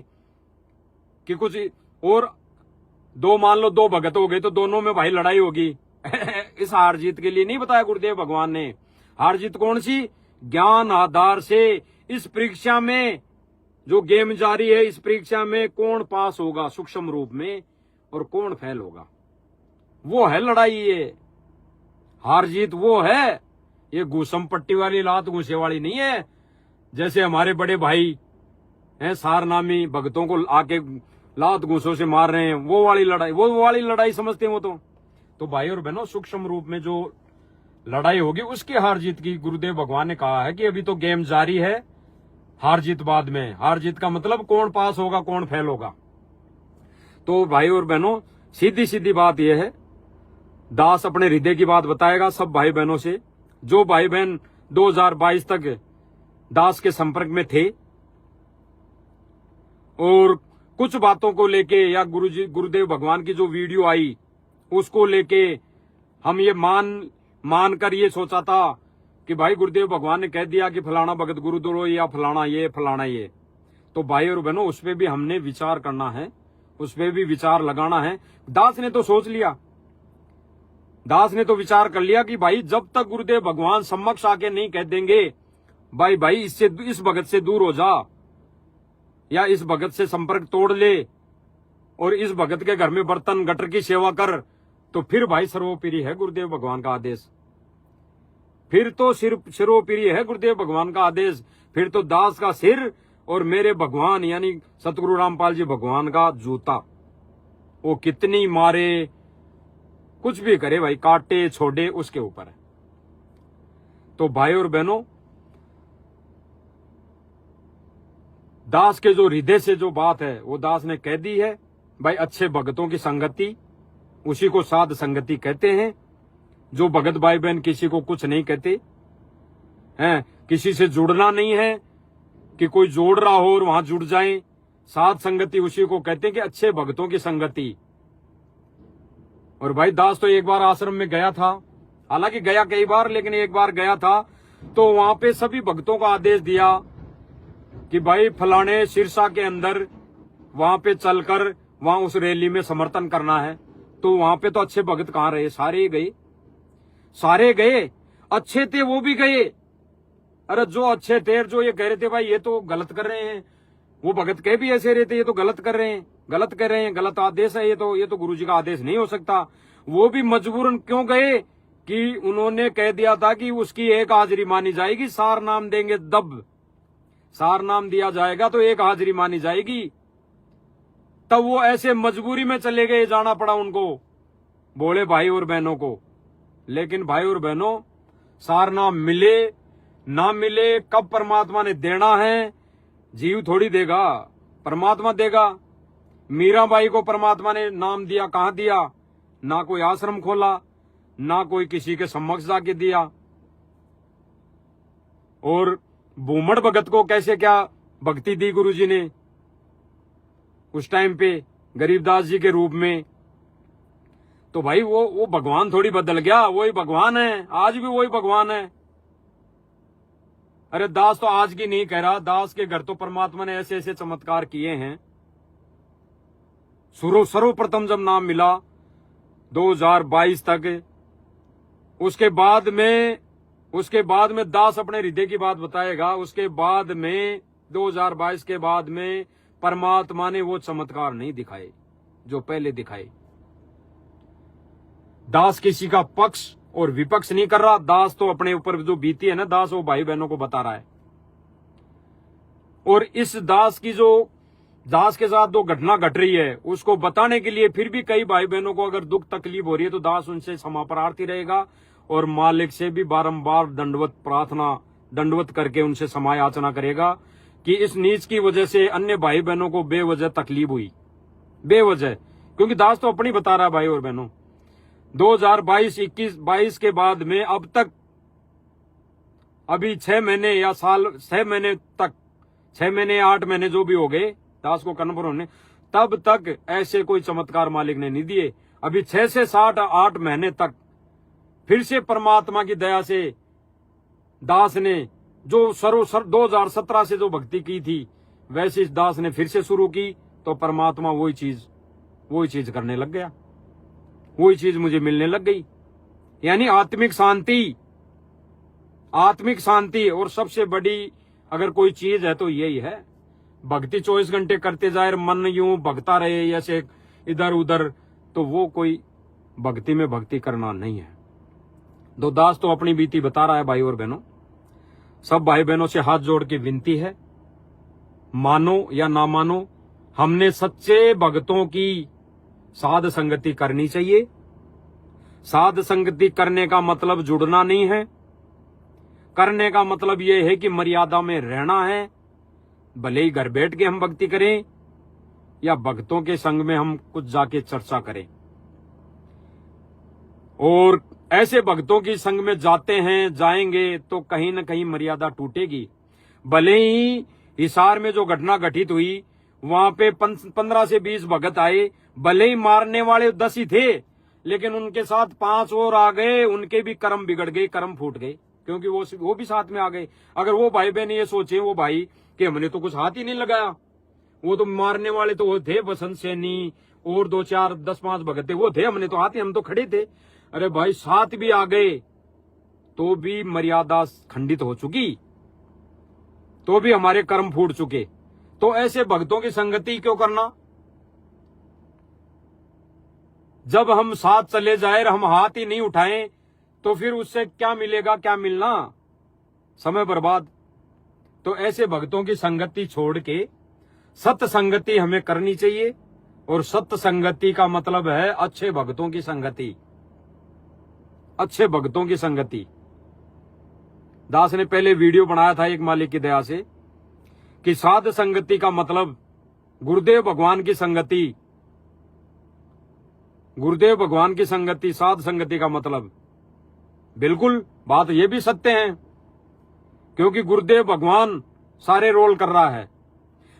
कि कुछ और दो, मान लो दो भगत हो गए तो दोनों में भाई लड़ाई होगी। इस हार जीत के लिए नहीं बताया गुरुदेव भगवान ने। हार जीत कौन सी? ज्ञान आधार से इस परीक्षा में जो गेम जारी है, इस परीक्षा में कौन पास होगा सूक्ष्म रूप में और कौन फेल होगा, वो है लड़ाई। ये हार जीत वो है, ये घूसम पट्टी वाली लात घूसे वाली नहीं है। जैसे हमारे बड़े भाई हैं सारनामी भगतों को आके लात घूसों से मार रहे हैं, वो वाली लड़ाई समझते हैं वो तो भाई और बहनों, सूक्ष्म रूप में जो लड़ाई होगी उसकी हार जीत की गुरुदेव भगवान ने कहा है कि अभी तो गेम जारी है, हार जीत बाद में। हार जीत का मतलब कौन पास होगा कौन फेल होगा। तो भाई और बहनों, सीधी सीधी बात यह है, दास अपने हृदय की बात बताएगा सब भाई बहनों से। जो भाई बहन 2022 तक दास के संपर्क में थे और कुछ बातों को लेके या गुरुदेव भगवान की जो वीडियो आई उसको लेके हम ये मान कर ये सोचा था कि भाई गुरुदेव भगवान ने कह दिया कि फलाना भगत गुरुद्रो या फलाना ये, तो भाई और बहनों उस पर भी हमने विचार करना है, उस पर भी विचार लगाना है। दास ने तो सोच लिया, दास ने तो विचार कर लिया कि भाई जब तक गुरुदेव भगवान समक्ष आके नहीं कह देंगे भाई इस भगत से दूर हो जा या इस भगत से संपर्क तोड़ ले और इस भगत के घर में बर्तन गटर की सेवा कर, तो फिर भाई सर्वोपरि है गुरुदेव भगवान का आदेश। फिर तो सिर्फ सर्वोपरि है गुरुदेव भगवान का आदेश। फिर तो दास का सिर और मेरे भगवान यानी सतगुरु रामपाल जी भगवान का जूता, वो कितनी मारे कुछ भी करे भाई, काटे छोड़े उसके ऊपर है। तो भाई और बहनों, दास के जो हृदय से जो बात है वो दास ने कह दी है भाई। अच्छे भगतों की संगति, उसी को साध संगति कहते हैं। जो भगत भाई बहन किसी को कुछ नहीं कहते हैं, किसी से जुड़ना नहीं है कि कोई जोड़ रहा हो और वहां जुड़ जाएं, साध संगति उसी को कहते हैं कि अच्छे भगतों की संगति। और भाई दास तो एक बार आश्रम में गया था, हालांकि गया कई बार, लेकिन एक बार गया था तो वहां पे सभी भक्तों का आदेश दिया कि भाई फलाने सिरसा के अंदर वहां पे चलकर वहां उस रैली में समर्थन करना है। तो वहां पे तो अच्छे भगत कहाँ रहे? सारे गए, सारे गए। अच्छे थे वो भी गए। अरे जो अच्छे थे, जो ये कह रहे थे भाई ये तो गलत कर रहे हैं, वो भगत कह भी ऐसे रहते ये तो गलत कर रहे हैं, गलत कर रहे हैं, गलत आदेश है, ये तो गुरु जी का आदेश नहीं हो सकता। वो भी मजबूरन क्यों गए कि उन्होंने कह दिया था कि उसकी एक हाजिरी मानी जाएगी, सार नाम देंगे दब, सार नाम दिया जाएगा तो एक हाजिरी मानी जाएगी। तब वो ऐसे मजबूरी में चले गए, जाना पड़ा उनको, बोले भाई और बहनों को। लेकिन भाई और बहनों, सार नाम मिले ना मिले, कब परमात्मा ने देना है, जीव थोड़ी देगा, परमात्मा देगा। मीराबाई को परमात्मा ने नाम दिया, कहां दिया? ना कोई आश्रम खोला, ना कोई किसी के समक्ष जाके दिया। और भूमड़ भगत को कैसे क्या भक्ति दी गुरुजी ने उस टाइम पे गरीबदास जी के रूप में। तो भाई वो भगवान थोड़ी बदल गया, वही भगवान है, आज भी वही भगवान है। अरे दास तो आज की नहीं कह रहा, दास के घर तो परमात्मा ने ऐसे ऐसे चमत्कार किए हैं। सर्वप्रथम जब नाम मिला 2022 तक, उसके बाद में दास अपने हृदय की बात बताएगा। उसके बाद में 2022 के बाद में परमात्मा ने वो चमत्कार नहीं दिखाए जो पहले दिखाए। दास किसी का पक्ष और विपक्ष नहीं कर रहा, दास तो अपने ऊपर जो बीती है ना, दास वो भाई बहनों को बता रहा है। और इस दास के साथ जो घटना घट रही है उसको बताने के लिए फिर भी कई भाई बहनों को अगर दुख तकलीफ हो रही है तो दास उनसे क्षमा प्रार्थी रहेगा और मालिक से भी बारंबार दंडवत करके उनसे क्षमा याचना करेगा कि इस नीच की वजह से अन्य भाई बहनों को बेवजह तकलीफ हुई, बेवजह। क्योंकि दास तो अपनी बता रहा है भाई और बहनों, 2022 के बाद में अब तक, अभी 6 महीने या साल, 6 महीने तक, 6 महीने 8 महीने जो भी हो गए दास को कन्फर्म होने, तब तक ऐसे कोई चमत्कार मालिक ने नहीं दिए। अभी 6 से 8 महीने तक फिर से परमात्मा की दया से दास ने जो 2017 से जो भक्ति की थी वैसे इस दास ने फिर से शुरू की, तो परमात्मा वही चीज करने लग गया, वही चीज मुझे मिलने लग गई। यानी आत्मिक शांति और सबसे बड़ी अगर कोई चीज है तो यही है। भक्ति 24 घंटे करते जाए, मन यूं भगता रहे ऐसे इधर उधर, तो वो कोई भक्ति में भक्ति करना नहीं है। तो दास तो अपनी बीती बता रहा है। भाई और बहनों, सब भाई बहनों से हाथ जोड़ के विनती है, मानो या ना मानो, हमने सच्चे भक्तों की साध संगति करनी चाहिए। साध संगति करने का मतलब जुड़ना नहीं है, करने का मतलब यह है कि मर्यादा में रहना है। भले ही घर बैठ के हम भक्ति करें या भक्तों के संग में हम कुछ जाके चर्चा करें। और ऐसे भक्तों की संग में जाएंगे तो कहीं न कहीं मर्यादा टूटेगी। भले ही हिसार में जो घटना घटित हुई वहां पे 15 से 20 भगत आए, भले ही मारने वाले 10 ही थे, लेकिन उनके साथ 5 और आ गए, उनके भी कर्म बिगड़ गए, कर्म फूट गए, क्योंकि वो भी साथ में आ गए। अगर वो भाई बहन ये सोचे, वो भाई कि हमने तो कुछ हाथ ही नहीं लगाया, वो तो मारने वाले तो वो थे, बसंत सैनी और 2 4 10 5 भगत थे, वो थे, हमने तो हाथ ही, हम तो खड़े थे। अरे भाई साथ भी आ गए तो भी मर्यादा खंडित हो चुकी, तो भी हमारे कर्म फूट चुके। तो ऐसे भक्तों की संगति क्यों करना? जब हम साथ चले जाए, हम हाथ ही नहीं उठाएं, तो फिर उससे क्या मिलेगा, क्या मिलना, समय बर्बाद। तो ऐसे भक्तों की संगति छोड़ के सत्य संगति हमें करनी चाहिए। और सत्य संगति का मतलब है अच्छे भक्तों की संगति, अच्छे भक्तों की संगति। दास ने पहले वीडियो बनाया था एक मालिक की दया से कि साध संगति का मतलब गुरुदेव भगवान की संगति, गुरुदेव भगवान की संगति, साध संगति का मतलब। बिल्कुल बात ये भी सत्य है, क्योंकि गुरुदेव भगवान सारे रोल कर रहा है।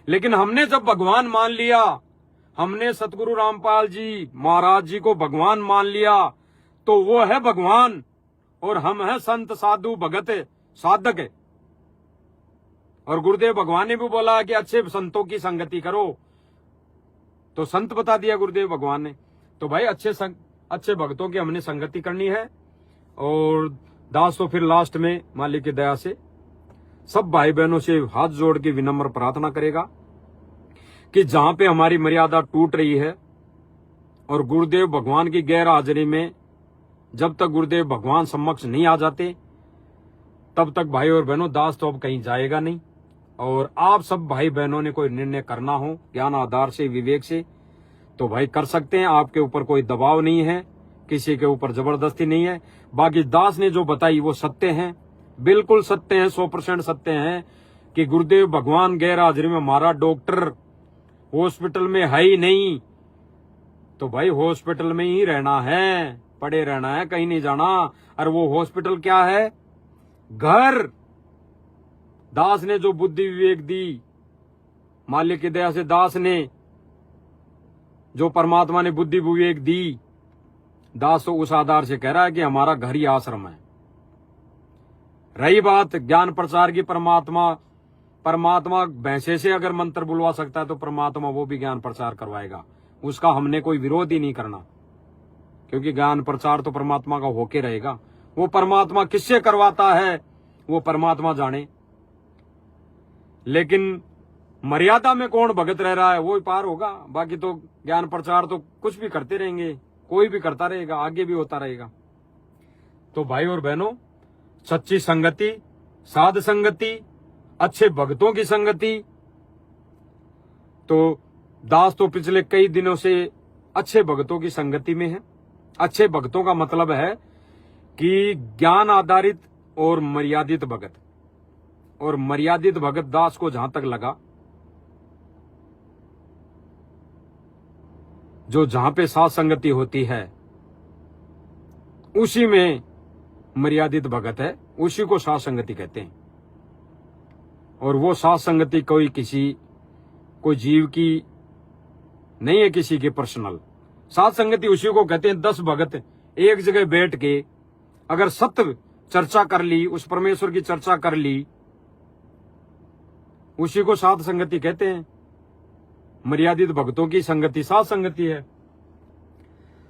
लेकिन हमने जब भगवान मान लिया, हमने सतगुरु रामपाल जी महाराज जी को भगवान मान लिया, तो वो है भगवान और हम है संत साधु भगत साधक। और गुरुदेव भगवान ने भी बोला कि अच्छे संतों की संगति करो, तो संत बता दिया गुरुदेव भगवान ने। तो भाई अच्छे भक्तों की हमने संगति करनी है। और दास तो फिर लास्ट में मालिक की दया से सब भाई बहनों से हाथ जोड़ के विनम्र प्रार्थना करेगा कि जहां पे हमारी मर्यादा टूट रही है और गुरुदेव भगवान की गैर हाजिरी में जब तक गुरुदेव भगवान समक्ष नहीं आ जाते, तब तक भाई और बहनों दास तो अब कहीं जाएगा नहीं। और आप सब भाई बहनों ने कोई निर्णय करना हो ज्ञान आधार से, विवेक से, तो भाई कर सकते हैं। आपके ऊपर कोई दबाव नहीं है, किसी के ऊपर जबरदस्ती नहीं है। बाकी दास ने जो बताई वो सत्य हैं, बिल्कुल सत्य हैं, 100% सत्य हैं कि गुरुदेव भगवान गैर हाजिरी में हमारा डॉक्टर हॉस्पिटल में है ही नहीं, तो भाई हॉस्पिटल में ही रहना है, पड़े रहना है, कहीं नहीं जाना। और वो हॉस्पिटल क्या है? घर। दास ने जो बुद्धि विवेक दी, मालिक की दया से दास ने जो परमात्मा ने बुद्धि विवेक दी, दास तो उस आधार से कह रहा है कि हमारा घर ही आश्रम है। रही बात ज्ञान प्रचार की, परमात्मा भैंसे से अगर मंत्र बुलवा सकता है तो परमात्मा वो भी ज्ञान प्रचार करवाएगा, उसका हमने कोई विरोध ही नहीं करना, क्योंकि ज्ञान प्रचार तो परमात्मा का होके रहेगा। वो परमात्मा किससे करवाता है वो परमात्मा जाने, लेकिन मर्यादा में कौन भगत रह रहा है वो ही पार होगा। बाकी तो ज्ञान प्रचार तो कुछ भी करते रहेंगे, कोई भी करता रहेगा, आगे भी होता रहेगा। तो भाई और बहनों, सच्ची संगति, साध संगति, अच्छे भक्तों की संगति। तो दास तो पिछले कई दिनों से अच्छे भक्तों की संगति में है। अच्छे भक्तों का मतलब है कि ज्ञान आधारित और मर्यादित भगत। और मर्यादित भगत दास को जहां तक लगा, जो जहां पे साथ संगति होती है उसी में मर्यादित भगत है, उसी को साथ संगति कहते हैं। और वो साथ संगति कोई जीव की नहीं है, किसी के पर्सनल। साथ संगति उसी को कहते हैं 10 भगत एक जगह बैठ के अगर चर्चा कर ली, उस परमेश्वर की चर्चा कर ली, उसी को साध संगति कहते हैं। मर्यादित भक्तों की संगति साध संगति है।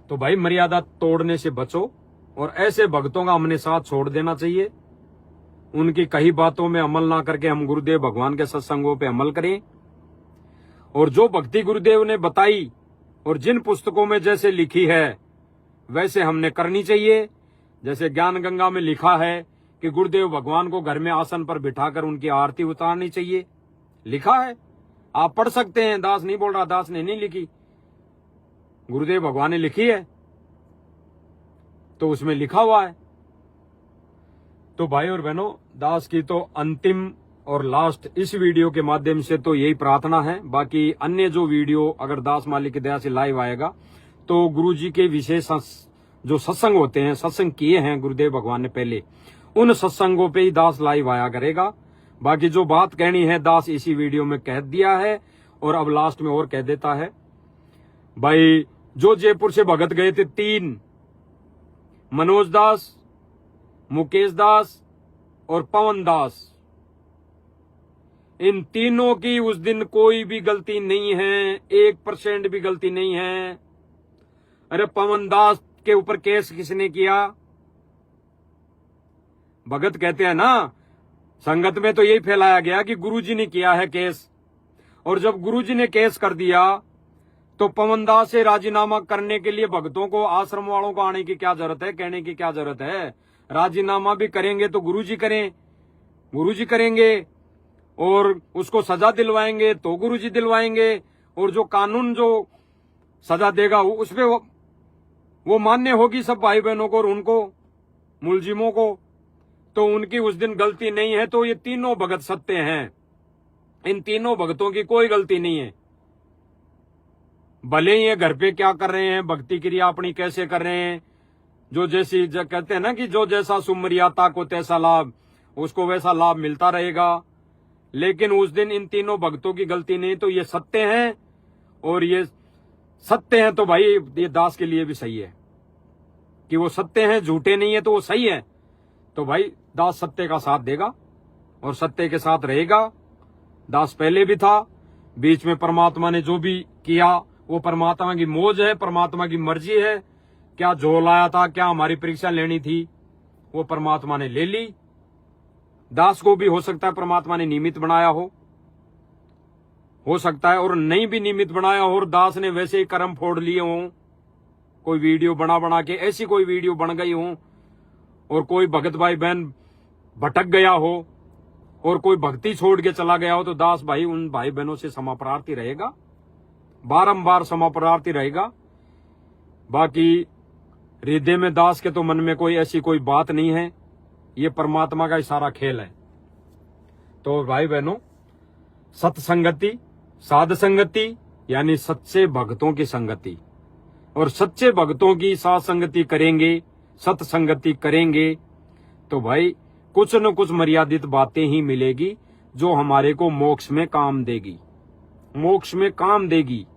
तो भाई मर्यादा तोड़ने से बचो और ऐसे भक्तों का हमने साथ छोड़ देना चाहिए। उनकी कही बातों में अमल ना करके हम गुरुदेव भगवान के सत्संगों पे अमल करें। और जो भक्ति गुरुदेव ने बताई और जिन पुस्तकों में जैसे लिखी है वैसे हमने करनी चाहिए। जैसे ज्ञान गंगा में लिखा है कि गुरुदेव भगवान को घर में आसन पर बिठाकर उनकी आरती उतारनी चाहिए, लिखा है, आप पढ़ सकते हैं। दास नहीं बोल रहा, दास ने नहीं लिखी, गुरुदेव भगवान ने लिखी है, तो उसमें लिखा हुआ है। तो भाई और बहनों, दास की तो अंतिम और लास्ट इस वीडियो के माध्यम से तो यही प्रार्थना है। बाकी अन्य जो वीडियो अगर दास मालिक की दया से लाइव आएगा तो गुरुजी के विशेष जो सत्संग होते हैं, सत्संग किए हैं गुरुदेव भगवान ने पहले, उन सत्संगों पे ही दास लाइव आया करेगा। बाकी जो बात कहनी है दास इसी वीडियो में कह दिया है और अब लास्ट में और कह देता है। भाई जो जयपुर से भगत गए थे 3, मनोज दास, मुकेश दास और पवन दास, इन तीनों की उस दिन कोई भी गलती नहीं है, 1% भी गलती नहीं है। अरे पवन दास के ऊपर केस किसने किया? भगत कहते हैं ना, संगत में तो यही फैलाया गया कि गुरुजी ने किया है केस, और जब गुरुजी ने केस कर दिया तो पवन दास से राजीनामा करने के लिए भक्तों को, आश्रम वालों को आने की क्या जरूरत है, कहने की क्या जरूरत है? राजीनामा भी करेंगे तो गुरुजी करें, गुरुजी करेंगे, और उसको सजा दिलवाएंगे तो गुरुजी दिलवाएंगे, और जो कानून जो सजा देगा उस पे वो मान्य होगी सब भाई बहनों को और उनको मुलजिमों को। तो उनकी उस दिन गलती नहीं है। तो ये तीनों भगत सत्य हैं, इन तीनों भगतों की कोई गलती नहीं है। भले ही ये घर पे क्या कर रहे हैं, भक्ति क्रिया अपनी कैसे कर रहे हैं, जो जैसी कहते हैं ना कि जो जैसा सुमरियाता को तैसा लाभ, उसको वैसा लाभ मिलता रहेगा। लेकिन उस दिन इन तीनों भक्तों की गलती नहीं। तो ये सत्य हैं, और ये सत्य हैं तो भाई ये दास के लिए भी सही है कि वो सत्य हैं, झूठे नहीं है तो वो सही है। तो भाई दास सत्य का साथ देगा और सत्य के साथ रहेगा। दास पहले भी था, बीच में परमात्मा ने जो भी किया वो परमात्मा की मौज है, परमात्मा की मर्जी है। क्या झोल आया था, क्या हमारी परीक्षा लेनी थी, वो परमात्मा ने ले ली। दास को भी हो सकता है परमात्मा ने निमित्त बनाया हो सकता है, और नहीं भी निमित्त बनाया हो और दास ने वैसे ही कर्म फोड़ लिए हों, कोई वीडियो बना के ऐसी कोई वीडियो बन गई हो, और कोई भगत भाई बहन भटक गया हो और कोई भक्ति छोड़ के चला गया हो, तो दास भाई उन भाई बहनों से क्षमा प्रार्थी रहेगा, बारंबार क्षमा प्रार्थी रहेगा। बाकी हृदय में दास के तो मन में कोई ऐसी कोई बात नहीं है, ये परमात्मा का ही सारा खेल है। तो भाई बहनों, सत्संगति, साध संगति यानी सच्चे भक्तों की संगति, और सच्चे भक्तों की साथ संगति करेंगे, सत्संगति करेंगे तो भाई कुछ न कुछ मर्यादित बातें ही मिलेगी जो हमारे को मोक्ष में काम देगी, मोक्ष में काम देगी।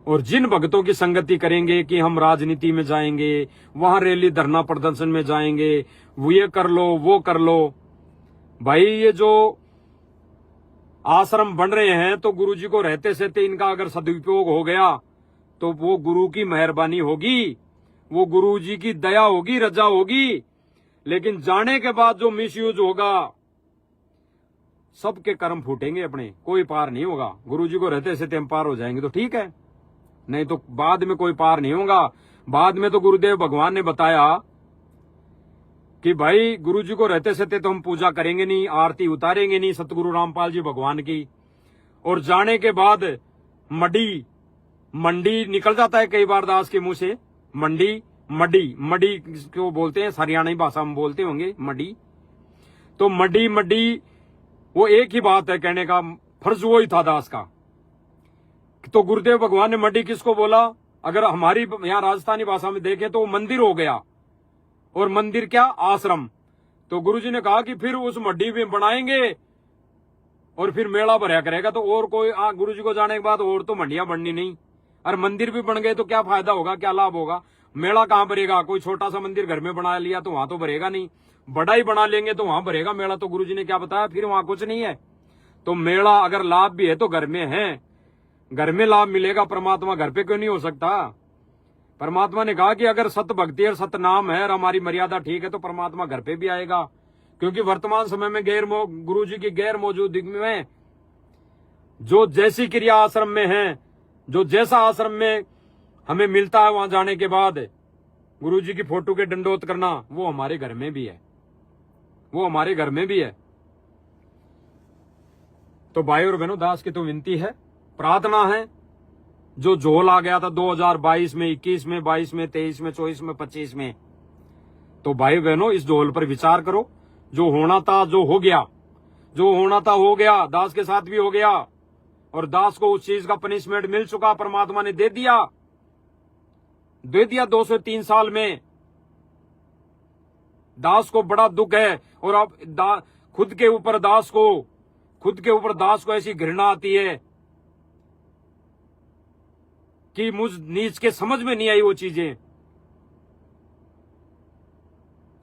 और जिन भक्तों की संगति करेंगे कि हम राजनीति में जाएंगे, वहां रैली धरना प्रदर्शन में जाएंगे, वो ये कर लो वो कर लो, भाई ये जो आश्रम बन रहे हैं तो गुरुजी को रहते सहते इनका अगर सदुपयोग हो गया तो वो गुरु की मेहरबानी होगी, वो गुरुजी की दया होगी, रजा होगी। लेकिन जाने के बाद जो मिसयूज होगा, सबके कर्म फूटेंगे अपने, कोई पार नहीं होगा। गुरुजी को रहते सहते हम पार हो जाएंगे तो ठीक है, नहीं तो बाद में कोई पार नहीं होगा। बाद में तो गुरुदेव भगवान ने बताया कि भाई गुरुजी को रहते सहते तो हम पूजा करेंगे नहीं, आरती उतारेंगे नहीं सतगुरु रामपाल जी भगवान की, और जाने के बाद मंडी निकल जाता है कई बार दास के मुंह से, मडी क्यों बोलते हैं, हरियाणवी भाषा में बोलते होंगे मडी। तो मडी वो एक ही बात है, कहने का फर्ज वो ही था दास का। तो गुरुदेव भगवान ने मडी किसको बोला? अगर हमारी यहाँ राजस्थानी भाषा में देखें तो वो मंदिर हो गया, और मंदिर क्या? आश्रम। तो गुरुजी ने कहा कि फिर उस मड्डी में बनाएंगे और फिर मेला भरा करेगा, तो और कोई गुरुजी को जाने के बाद और तो मंडियां बननी नहीं, और मंदिर भी बन गए तो क्या फायदा होगा, क्या लाभ होगा? मेला कहाँ भरेगा? कोई छोटा सा मंदिर घर में बना लिया तो वहां तो भरेगा नहीं, बड़ा ही बना लेंगे तो वहां भरेगा मेला। तो गुरुजी ने क्या बताया, फिर वहां कुछ नहीं है। तो मेला अगर लाभ भी है तो घर में है, घर में लाभ मिलेगा, परमात्मा घर पे क्यों नहीं हो सकता? परमात्मा ने कहा कि अगर सत भक्ति और सत नाम है और हमारी मर्यादा ठीक है तो परमात्मा घर पे भी आएगा। क्योंकि वर्तमान समय में गुरु जी की गैर मौजूदगी में जो जैसी क्रिया आश्रम में है, जो जैसा आश्रम में हमें मिलता है, वहां जाने के बाद गुरु जी की फोटो के दंडोत करना, वो हमारे घर में भी है, वो हमारे घर में भी है। तो भाई और बहनों, दास की तो विनती है, प्रार्थना है, जो झोल आ गया था 2022 में, 21 में, 22 में, 23 में, 24 में, 25 में, तो भाई बहनों इस झोल पर विचार करो। जो होना था जो हो गया, जो होना था हो गया, दास के साथ भी हो गया, और दास को उस चीज का पनिशमेंट मिल चुका, परमात्मा ने दे दिया 203 साल में। दास को बड़ा दुख है, और अब खुद के ऊपर दास को ऐसी घृणा आती है कि मुझ नीच के समझ में नहीं आई, वो चीजें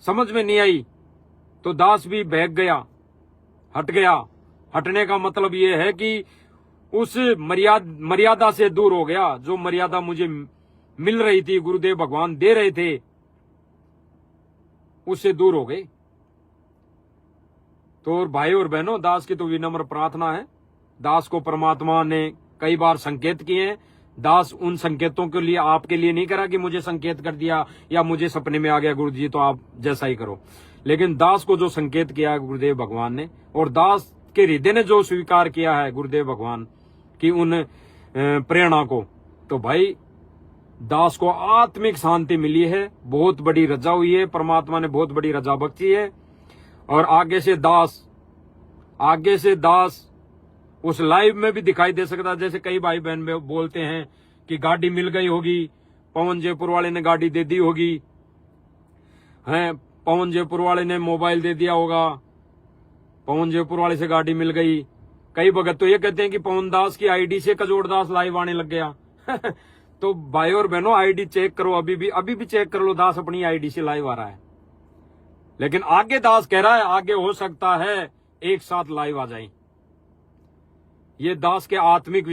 समझ में नहीं आई, तो दास भी बहक गया, हट गया। हटने का मतलब ये है कि उस मर्यादा से दूर हो गया। जो मर्यादा मुझे मिल रही थी, गुरुदेव भगवान दे रहे थे, उससे दूर हो गए। तो भाई और बहनों, दास की तो विनम्र प्रार्थना है, दास को परमात्मा ने कई बार संकेत किए हैं। दास उन संकेतों के लिए आपके लिए नहीं करा कि मुझे संकेत कर दिया या मुझे सपने में आ गया गुरु जी तो आप जैसा ही करो, लेकिन दास को जो संकेत किया है गुरुदेव भगवान ने, और दास के हृदय ने जो स्वीकार किया है गुरुदेव भगवान की उन प्रेरणा को, तो भाई दास को आत्मिक शांति मिली है, बहुत बड़ी रजा हुई है, परमात्मा ने बहुत बड़ी रजा बख्शी है। और आगे से दास उस लाइव में भी दिखाई दे सकता है। जैसे कई भाई बहन में बोलते हैं कि गाड़ी मिल गई होगी, पवन जयपुर वाले ने गाड़ी दे दी होगी, हैं, पवन जयपुर वाले ने मोबाइल दे दिया होगा, पवन जयपुर वाले से गाड़ी मिल गई। कई भगत तो ये कहते हैं कि पवन दास की आईडी से कजोड़ दास लाइव आने लग गया। तो भाई और बहनों, आईडी चेक करो, अभी भी चेक कर लो, दास अपनी आईडी से लाइव आ रहा है। लेकिन आगे दास कह रहा है, आगे हो सकता है एक साथ लाइव आ जाए। ये दास के आत्मिक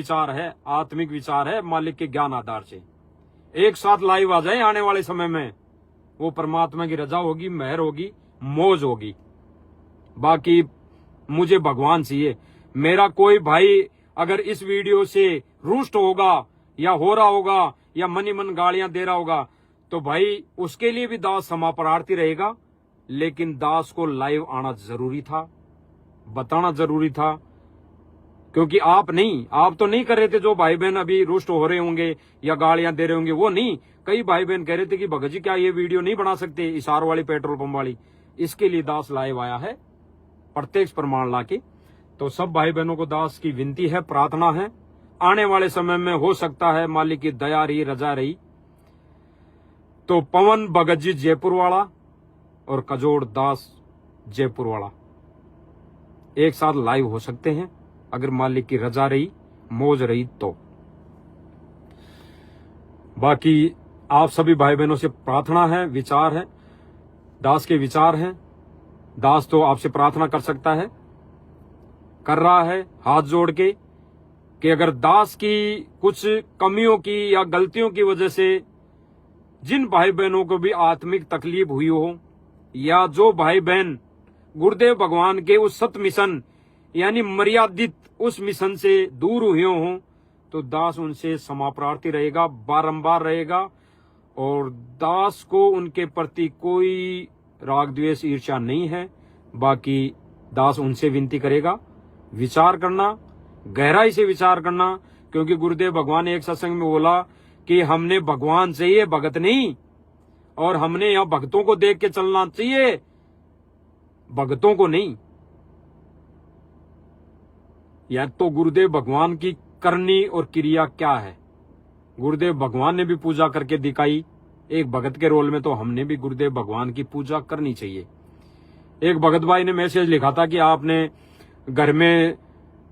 विचार है मालिक के ज्ञान आधार से, एक साथ लाइव आ जाए आने वाले समय में। वो परमात्मा की रजा होगी, मेहर होगी, मौज होगी। बाकी मुझे भगवान चाहिए। मेरा कोई भाई अगर इस वीडियो से रुष्ट होगा या हो रहा होगा या मन ही मन गालियां दे रहा होगा, तो भाई उसके लिए भी दास क्षमा प्रार्थी रहेगा। लेकिन दास को लाइव आना जरूरी था, बताना जरूरी था, क्योंकि आप तो नहीं कर रहे थे। जो भाई बहन अभी रुष्ट हो रहे होंगे या गालियां दे रहे होंगे, वो नहीं। कई भाई बहन कह रहे थे कि भगत जी क्या ये वीडियो नहीं बना सकते, इशार वाली, पेट्रोल पंप वाली। इसके लिए दास लाइव आया है, प्रत्यक्ष प्रमाण लाके। तो सब भाई बहनों को दास की विनती है, प्रार्थना है, आने वाले समय में हो सकता है मालिक की दया रही, रजा रही, तो पवन भगत जी जयपुर वाला और कजोड़ दास जयपुर वाला एक साथ लाइव हो सकते हैं, अगर मालिक की रजा रही, मौज रही तो। बाकी आप सभी भाई बहनों से प्रार्थना है, विचार है, दास के विचार हैं। दास तो आपसे प्रार्थना कर सकता है, कर रहा है हाथ जोड़ के, कि अगर दास की कुछ कमियों की या गलतियों की वजह से जिन भाई बहनों को भी आत्मिक तकलीफ हुई हो, या जो भाई बहन गुरुदेव भगवान के उस सत मिशन यानी मर्यादित उस मिशन से दूर हुए हों, तो दास उनसे क्षमा प्रार्थी रहेगा, बारंबार रहेगा। और दास को उनके प्रति कोई राग द्वेष ईर्ष्या नहीं है। बाकी दास उनसे विनती करेगा, विचार करना, गहराई से विचार करना, क्योंकि गुरुदेव भगवान ने एक सत्संग में बोला कि हमने भगवान चाहिए, भगत नहीं, और हमने यहाँ भक्तों को देख के चलना चाहिए, भक्तों को नहीं। या तो गुरुदेव भगवान की करनी और क्रिया क्या है, गुरुदेव भगवान ने भी पूजा करके दिखाई एक भगत के रोल में, तो हमने भी गुरुदेव भगवान की पूजा करनी चाहिए। एक भगत भाई ने मैसेज लिखा था कि आपने घर में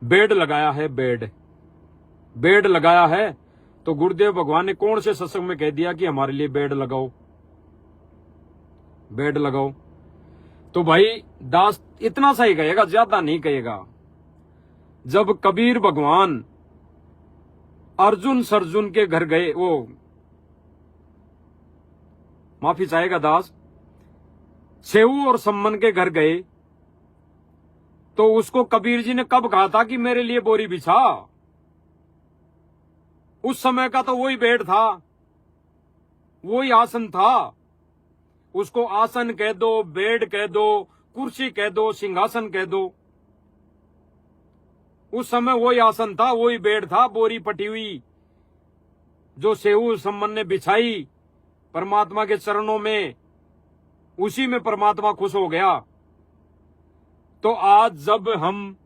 बेड लगाया है, बेड लगाया है, तो गुरुदेव भगवान ने कौन से सत्संग में कह दिया कि हमारे लिए बेड लगाओ, बेड लगाओ? तो भाई दास इतना सा ही कहेगा, ज्यादा नहीं कहेगा। जब कबीर भगवान अर्जुन सर्जुन के घर गए, वो माफी चाहेगा दास, छेऊ और सम्मन के घर गए, तो उसको कबीर जी ने कब कहा था कि मेरे लिए बोरी बिछा? उस समय का तो वही बेड था, वही आसन था। उसको आसन कह दो, बेड कह दो, कुर्सी कह दो, सिंहासन कह दो। उस समय वही आसन था, वही बेड था, बोरी पटी हुई जो सेऊ सम्मन ने बिछाई परमात्मा के चरणों में, उसी में परमात्मा खुश हो गया। तो आज जब हम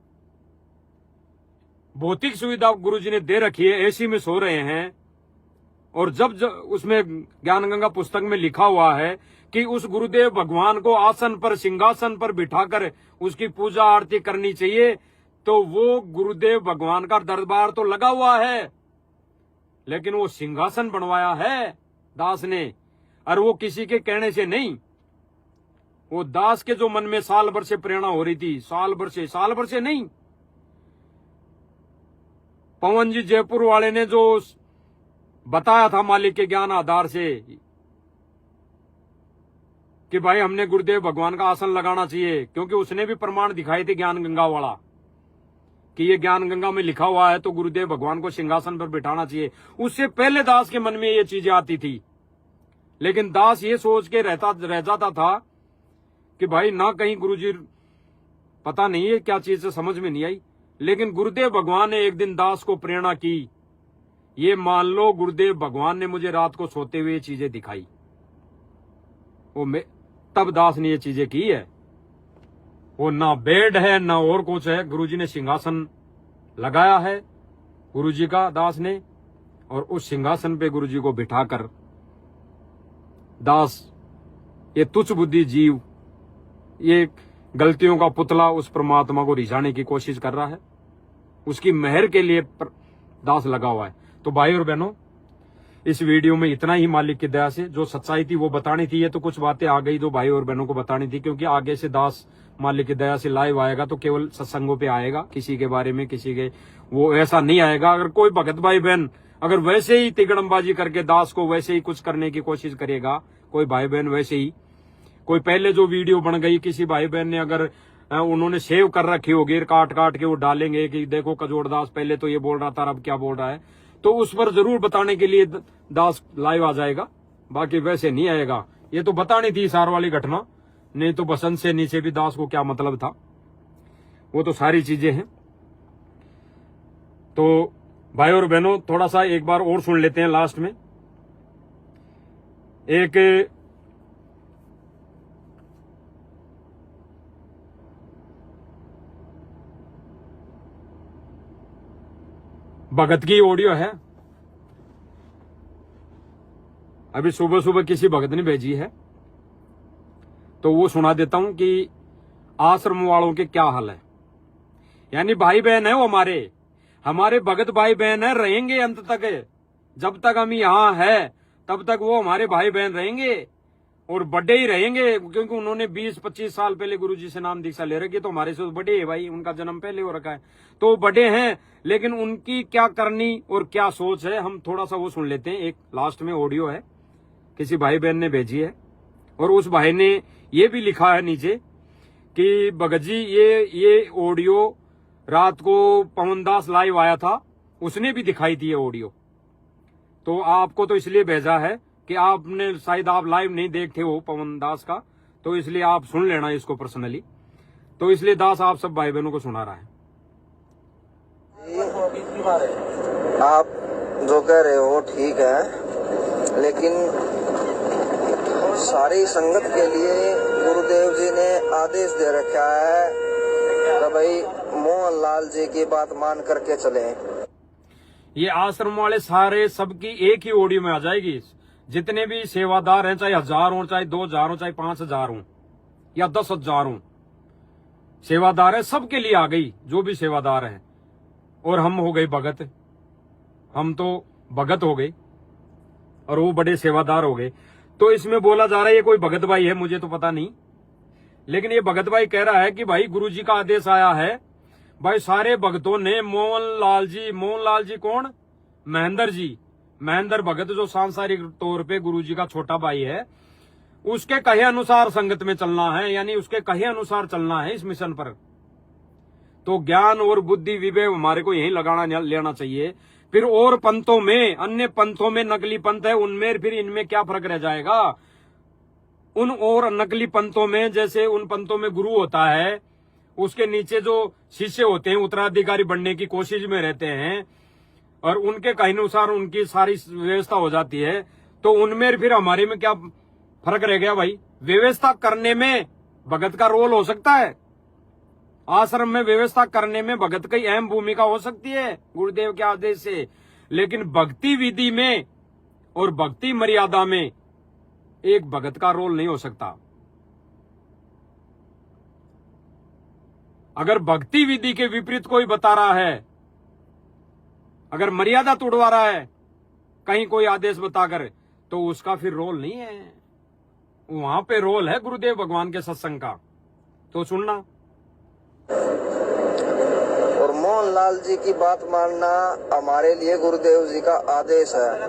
भौतिक सुविधा गुरुजी ने दे रखी है, एसी में सो रहे हैं, और जब उसमें ज्ञान गंगा पुस्तक में लिखा हुआ है कि उस गुरुदेव भगवान को आसन पर, सिंहासन पर बिठाकर उसकी पूजा आरती करनी चाहिए, तो वो गुरुदेव भगवान का दरबार तो लगा हुआ है, लेकिन वो सिंहासन बनवाया है दास ने, और वो किसी के कहने से नहीं। वो दास के जो मन में साल भर से प्रेरणा हो रही थी, साल भर से नहीं, पवन जी जयपुर वाले ने जो बताया था मालिक के ज्ञान आधार से कि भाई हमने गुरुदेव भगवान का आसन लगाना चाहिए, क्योंकि उसने भी प्रमाण दिखाए थे ज्ञान गंगा वाला कि ये ज्ञान गंगा में लिखा हुआ है, तो गुरुदेव भगवान को सिंहासन पर बिठाना चाहिए। उससे पहले दास के मन में ये चीजें आती थी, लेकिन दास ये सोच के रह जाता था कि भाई ना कहीं गुरुजी, पता नहीं है क्या चीज से समझ में नहीं आई। लेकिन गुरुदेव भगवान ने एक दिन दास को प्रेरणा की, ये मान लो गुरुदेव भगवान ने मुझे रात को सोते हुए ये चीजें दिखाई, तब दास ने ये चीजें की है। वो ना बेड है ना और कुछ है, गुरुजी ने सिंहासन लगाया है गुरुजी का, दास ने, और उस सिंहासन पे गुरुजी को बिठाकर दास ये तुच्छ बुद्धि जीव, ये गलतियों का पुतला उस परमात्मा को रिझाने की कोशिश कर रहा है, उसकी मेहर के लिए दास लगा हुआ है। तो भाई और बहनों, इस वीडियो में इतना ही मालिक की दया से, जो सच्चाई थी वो बतानी थी। ये तो कुछ बातें आ गई जो भाई और बहनों को बतानी थी, क्योंकि आगे से दास मालिक की दया से लाइव आएगा तो केवल सत्संगों पे आएगा, किसी के बारे में किसी के वो ऐसा नहीं आएगा। अगर कोई भगत भाई बहन अगर वैसे ही तिगड़मबाजी करके दास को वैसे ही कुछ करने की कोशिश करेगा, कोई भाई बहन वैसे ही, कोई पहले जो वीडियो बन गई किसी भाई बहन ने अगर उन्होंने सेव कर रखी होगी, काट के वो डालेंगे कि देखो कजोड़ दास पहले तो ये बोल रहा था, अब क्या बोल रहा है, तो उस पर जरूर बताने के लिए दास लाइव आ जाएगा, बाकी वैसे नहीं आएगा। ये तो बतानी थी सार वाली घटना, नहीं तो बसंत से नीचे भी दास को क्या मतलब था, वो तो सारी चीजें हैं। तो भाई और बहनों, थोड़ा सा एक बार और सुन लेते हैं लास्ट में। एक भगत की ऑडियो है, अभी सुबह सुबह किसी भगत ने भेजी है, तो वो सुना देता हूं कि आश्रम वालों के क्या हाल है। यानी भाई बहन है वो, हमारे भगत भाई बहन है, रहेंगे अंत तक, जब तक हम यहाँ है तब तक वो हमारे भाई बहन रहेंगे, और बड़े ही रहेंगे, क्योंकि उन्होंने 20-25 साल पहले गुरुजी से नाम दीक्षा ले रखी, तो हमारे से बड़े है भाई, उनका जन्म पहले हो रखा है, तो बड़े हैं। लेकिन उनकी क्या करनी और क्या सोच है, हम थोड़ा सा वो सुन लेते हैं। एक लास्ट में ऑडियो है, किसी भाई बहन ने भेजी है, और उस भाई ने ये भी लिखा है नीचे कि भगत जी ये ऑडियो रात को पवन दास लाइव आया था, उसने भी दिखाई थी ये ऑडियो, तो आपको तो इसलिए भेजा है कि आपने शायद आप लाइव नहीं देखते हो पवन दास का, तो इसलिए आप सुन लेना इसको पर्सनली। तो इसलिए दास आप सब भाई बहनों को सुना रहा है। आप जो कह रहे हो ठीक है, लेकिन सारी संगत के लिए गुरुदेव जी ने आदेश दे रखा है कि भाई मोहन लाल जी की बात मान करके चले। ये आश्रम वाले सारे सबकी एक ही ऑडियो में आ जाएगी, जितने भी सेवादार हैं, चाहे 1000 हो, चाहे 2000 हो, चाहे 5000 हो या 10,000 हो, सेवादार है, सबके लिए आ गई, जो भी सेवादार है। और हम हो गए भगत, हम तो भगत हो गए और वो बड़े सेवादार हो गए। तो इसमें बोला जा रहा है ये कोई भगत भाई है, मुझे तो पता नहीं, लेकिन ये भगत भाई कह रहा है कि भाई गुरुजी का आदेश आया है। भाई सारे भगतों ने मोहनलाल जी कौन? महेंद्र भगत जो सांसारिक तौर पे गुरुजी का छोटा भाई है, उसके कहे अनुसार संगत में चलना है, यानी उसके कहे अनुसार चलना है इस मिशन पर। तो ज्ञान और बुद्धि विवेक हमारे को यही लगाना लेना चाहिए। फिर और पंथों में, अन्य पंथों में नकली पंथ है, उनमें फिर इनमें क्या फर्क रह जाएगा? उन और नकली पंथों में, जैसे उन पंथों में गुरु होता है, उसके नीचे जो शिष्य होते हैं उत्तराधिकारी बनने की कोशिश में रहते हैं और उनके कहे अनुसार उनकी सारी व्यवस्था हो जाती है, तो उनमें फिर हमारे में क्या फर्क रह गया भाई? व्यवस्था करने में भगत का रोल हो सकता है, आश्रम में व्यवस्था करने में भगत की अहम भूमिका हो सकती है गुरुदेव के आदेश से, लेकिन भक्ति विधि में और भक्ति मर्यादा में एक भगत का रोल नहीं हो सकता। अगर भक्ति विधि के विपरीत कोई बता रहा है, अगर मर्यादा तोड़वा रहा है कहीं कोई आदेश बताकर, तो उसका फिर रोल नहीं है, वहां पे रोल है गुरुदेव भगवान के सत्संग का। तो सुनना। और मोहनलाल जी की बात मानना हमारे लिए गुरुदेव जी का आदेश है,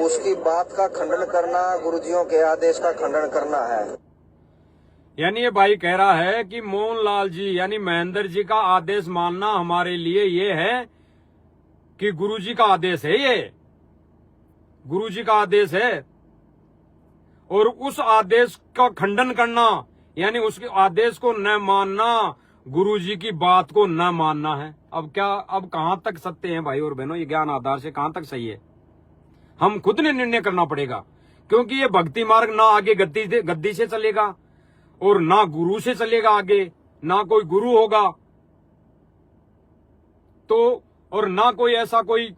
उसकी बात का खंडन करना गुरुजियों के आदेश का खंडन करना है। यानी ये भाई कह रहा है कि मोहनलाल जी यानी महेंद्र जी का आदेश मानना हमारे लिए ये है कि गुरुजी का आदेश है, ये गुरुजी का आदेश है, और उस आदेश का खंडन करना यानी उसके आदेश को न मानना, गुरुजी की बात को न मानना है। अब क्या, अब कहां तक सत्य है भाई और बहनों? ये ज्ञान आधार से कहां तक सही है, हम खुद ने निर्णय करना पड़ेगा, क्योंकि ये भक्ति मार्ग ना आगे गद्दी से चलेगा और ना गुरु से चलेगा, आगे ना कोई गुरु होगा, तो और ना कोई ऐसा कोई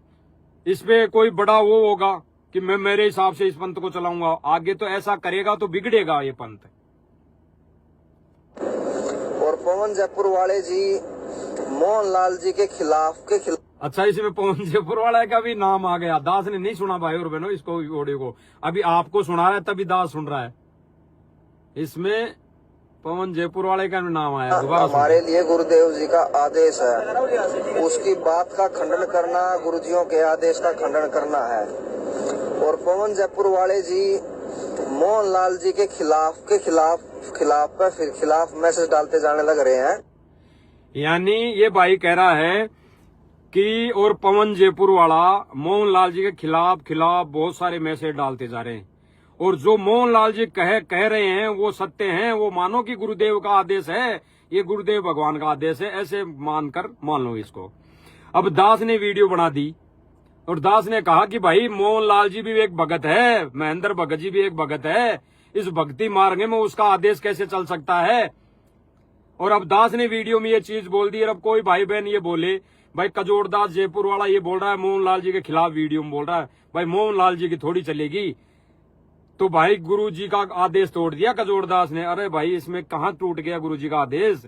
इसमें कोई बड़ा वो होगा कि मैं मेरे हिसाब से इस पंथ को चलाऊंगा। आगे तो ऐसा करेगा तो बिगड़ेगा ये पंथ। और पवन जयपुर वाले जी मोहनलाल जी के खिलाफ अच्छा, इसमें पवन जयपुर वाला का भी नाम आ गया। दास ने नहीं सुना भाई और बहनों इसको, ऑडियो को अभी आपको सुना रहा है तभी दास सुन रहा है। इसमें पवन जयपुर वाले का नाम आया। हमारे लिए गुरुदेव जी का आदेश है, उसकी बात का खंडन करना गुरुजियों के आदेश का खंडन करना है। और पवन जयपुर वाले जी मोहनलाल जी के खिलाफ मैसेज डालते जाने लग रहे हैं। यानी ये भाई कह रहा है कि और पवन जयपुर वाला मोहनलाल जी के खिलाफ बहुत सारे मैसेज डालते जा रहे हैं, और जो मोहनलाल जी कह रहे हैं वो सत्य हैं, वो मानो कि गुरुदेव का आदेश है, ये गुरुदेव भगवान का आदेश है, ऐसे मानकर मान लो इसको। अब दास ने वीडियो बना दी और दास ने कहा कि भाई मोहनलाल जी भी एक भगत है, महेंद्र भगत जी भी एक भगत है, इस भक्ति मार्ग में उसका आदेश कैसे चल सकता है? और अब दास ने वीडियो में ये चीज बोल दी। और अब कोई भाई बहन ये बोले भाई कजोड़दास जयपुर वाला ये बोल रहा है मोहनलाल जी के खिलाफ वीडियो में बोल रहा है, भाई मोहनलाल जी की थोड़ी चलेगी, तो भाई गुरु जी का आदेश तोड़ दिया कजोड़दास ने। अरे भाई इसमें कहां टूट गया गुरु जी का आदेश?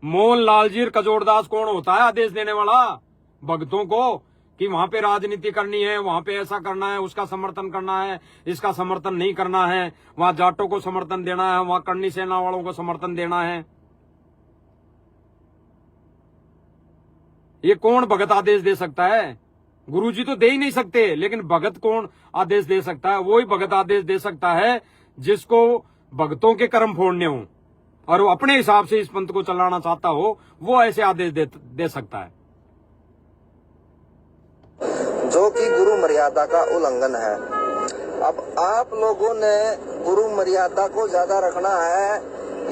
मोहनलाल जी और कजोड़दास कौन होता है आदेश देने वाला भक्तों को कि वहां पे राजनीति करनी है, वहां पे ऐसा करना है, उसका समर्थन करना है, इसका समर्थन नहीं करना है, वहां जाटों को समर्थन देना है, वहां करनी सेना वालों को समर्थन देना है? ये कौन भगत आदेश दे सकता है? गुरुजी तो दे ही नहीं सकते, लेकिन भगत कौन आदेश दे सकता है? वही भगत आदेश दे सकता है जिसको भक्तों के कर्म फोड़ने हो और वो अपने हिसाब से इस पंथ को चलाना चाहता हो, वो ऐसे आदेश दे सकता है, जो कि गुरु मर्यादा का उल्लंघन है। अब आप लोगों ने गुरु मर्यादा को ज्यादा रखना है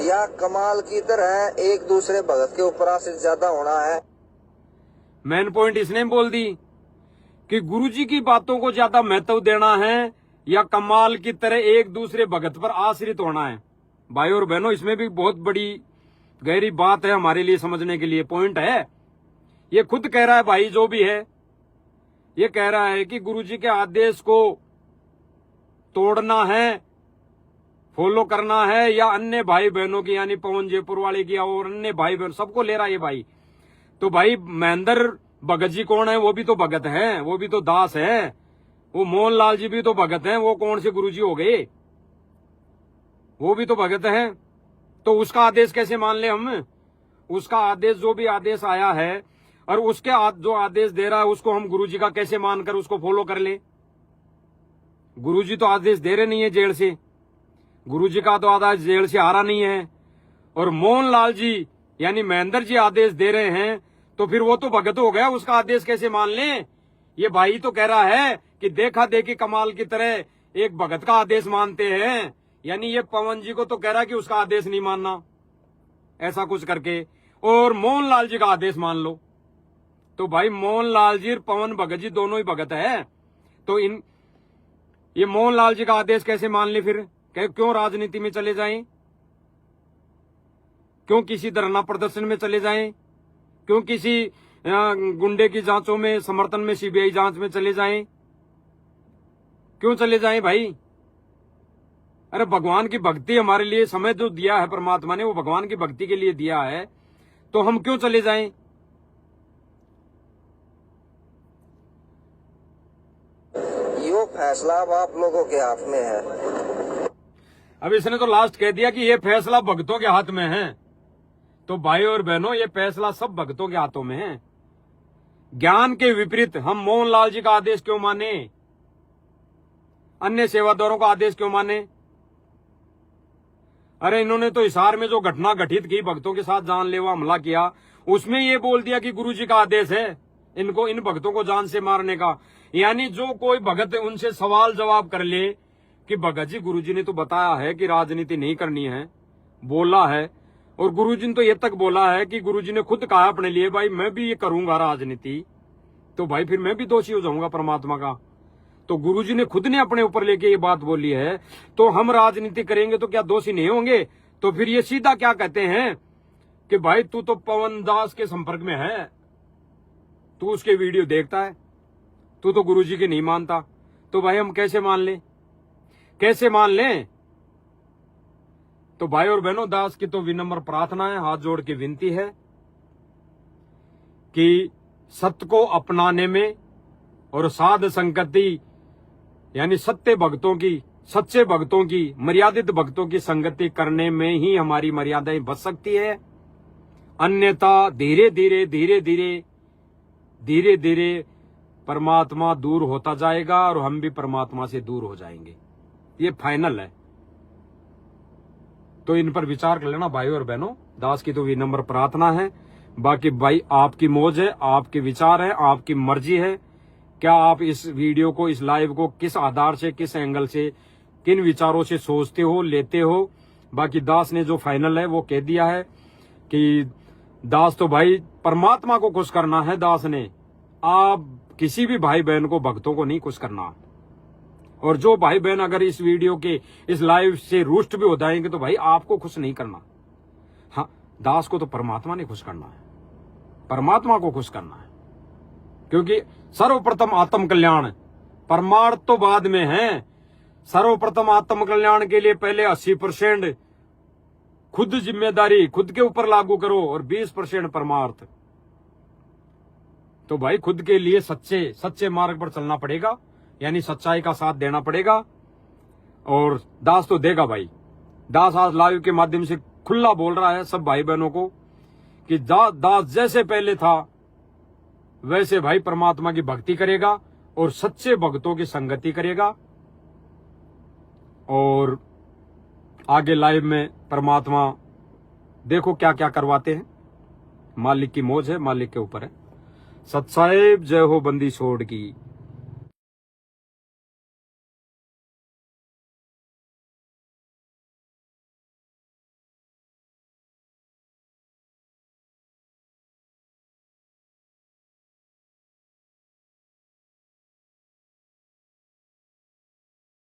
या कमाल की तरह एक दूसरे भगत के ऊपर आश्रित ज्यादा होना है? मेन पॉइंट इसने बोल दी कि गुरुजी की बातों को ज्यादा महत्व देना है या कमाल की तरह एक दूसरे भगत पर आश्रित होना है। भाई और बहनों इसमें भी बहुत बड़ी गहरी बात है हमारे लिए समझने के लिए, पॉइंट है। ये खुद कह रहा है भाई जो भी है, ये कह रहा है कि गुरुजी के आदेश को तोड़ना है, फॉलो करना है, या अन्य भाई बहनों की यानी पवन जयपुर वाले की और अन्य भाई बहन सबको ले रहा है ये भाई। तो भाई महेंद्र भगत जी कौन है? वो भी तो भगत है, वो भी तो दास है। वो मोहनलाल जी भी तो भगत हैं, वो कौन से गुरुजी हो गए? वो भी तो भगत है। तो उसका आदेश कैसे मान ले हम? उसका आदेश, जो भी आदेश आया है और उसके जो आदेश दे रहा है उसको हम गुरुजी का कैसे मानकर उसको फॉलो कर ले? गुरुजी तो आदेश दे रहे नहीं है जेल से, गुरुजी का तो आदेश जेल से आ रहा नहीं है, और मोहनलाल जी यानी महेंद्र जी आदेश दे रहे हैं, तो फिर वो तो भगत हो गया, उसका आदेश कैसे मान लें? ये भाई तो कह रहा है कि देखा देखी कमाल की तरह एक भगत का आदेश मानते हैं, यानी ये पवन जी को तो कह रहा है कि उसका आदेश नहीं मानना, ऐसा कुछ करके, और मोहनलाल जी का आदेश मान लो। तो भाई मोहनलाल जी और पवन भगत जी दोनों ही भगत है, तो ये मोहनलाल जी का आदेश कैसे मान ले? फिर क्यों राजनीति में चले जाएं? क्यों किसी धरना प्रदर्शन में चले जाएं? क्यों किसी गुंडे की जांचों में समर्थन में सीबीआई जांच में चले जाएं? क्यों चले जाएं भाई? अरे भगवान की भक्ति हमारे लिए समय जो दिया है परमात्मा ने, वो भगवान की भक्ति के लिए दिया है, तो हम क्यों चले जाएं? यो फैसला अब आप लोगों के हाथ में है। अब इसने तो लास्ट कह दिया कि ये फैसला भक्तों के हाथ में है। तो भाई और बहनों, ये फैसला सब भक्तों के हाथों में है। ज्ञान के विपरीत हम मोहनलाल जी का आदेश क्यों माने? अन्य सेवादारों का आदेश क्यों माने? अरे इन्होंने तो हिसार में जो घटना घटित की, भक्तों के साथ जानलेवा हमला किया, उसमें ये बोल दिया कि गुरुजी का आदेश है इनको, इन भक्तों को जान से मारने का। यानी जो कोई भगत उनसे सवाल जवाब कर ले कि भगत जी गुरुजी ने तो बताया है कि राजनीति नहीं करनी है, बोला है, और गुरुजी ने तो ये तक बोला है कि गुरुजी ने खुद कहा अपने लिए, भाई मैं भी ये करूंगा राजनीति, तो भाई फिर मैं भी दोषी हो जाऊंगा परमात्मा का। तो गुरुजी ने खुद ने अपने ऊपर लेके ये बात बोली है, तो हम राजनीति करेंगे तो क्या दोषी नहीं होंगे? तो फिर ये सीधा क्या कहते हैं कि भाई तू तो पवन दास के संपर्क में है, तू उसके वीडियो देखता है, तू तो गुरुजी के नहीं मानता। तो भाई हम कैसे मान लें? कैसे मान लें? तो भाई और बहनों, दास की तो विनम्र प्रार्थना है, हाथ जोड़ के विनती है कि सत्य को अपनाने में और साध संगति यानी सत्य भक्तों की, सच्चे भक्तों की, मर्यादित भक्तों की संगति करने में ही हमारी मर्यादाएं बच सकती है। अन्यथा धीरे धीरे धीरे धीरे धीरे धीरे परमात्मा दूर होता जाएगा और हम भी परमात्मा से दूर हो जाएंगे। ये फाइनल है। तो इन पर विचार कर लेना भाई और बहनों। दास की तो विनम्र प्रार्थना है, बाकी भाई आपकी मौज है, आपके विचार है, आपकी मर्जी है। क्या आप इस वीडियो को, इस लाइव को किस आधार से, किस एंगल से, किन विचारों से सोचते हो, लेते हो? बाकी दास ने जो फाइनल है वो कह दिया है कि दास तो भाई परमात्मा को खुश करना है। दास ने, आप किसी भी भाई बहन को, भक्तों को नहीं खुश करना। और जो भाई बहन अगर इस वीडियो के, इस लाइव से रुष्ट भी हो जाएंगे तो भाई आपको खुश नहीं करना। हाँ, दास को तो परमात्मा ने खुश करना है, परमात्मा को खुश करना है, क्योंकि सर्वप्रथम आत्म कल्याण, परमार्थ तो बाद में है। सर्वप्रथम आत्म कल्याण के लिए पहले 80% खुद जिम्मेदारी खुद के ऊपर लागू करो और 20% परमार्थ। तो भाई खुद के लिए सच्चे मार्ग पर चलना पड़ेगा, यानी सच्चाई का साथ देना पड़ेगा। और दास तो देगा भाई। दास आज लाइव के माध्यम से खुला बोल रहा है सब भाई बहनों को कि दास जैसे पहले था वैसे भाई परमात्मा की भक्ति करेगा और सच्चे भक्तों की संगति करेगा। और आगे लाइव में परमात्मा देखो क्या क्या करवाते हैं। मालिक की मौज है, मालिक के ऊपर है। सत्साहेब जय हो बंदी छोड़ की।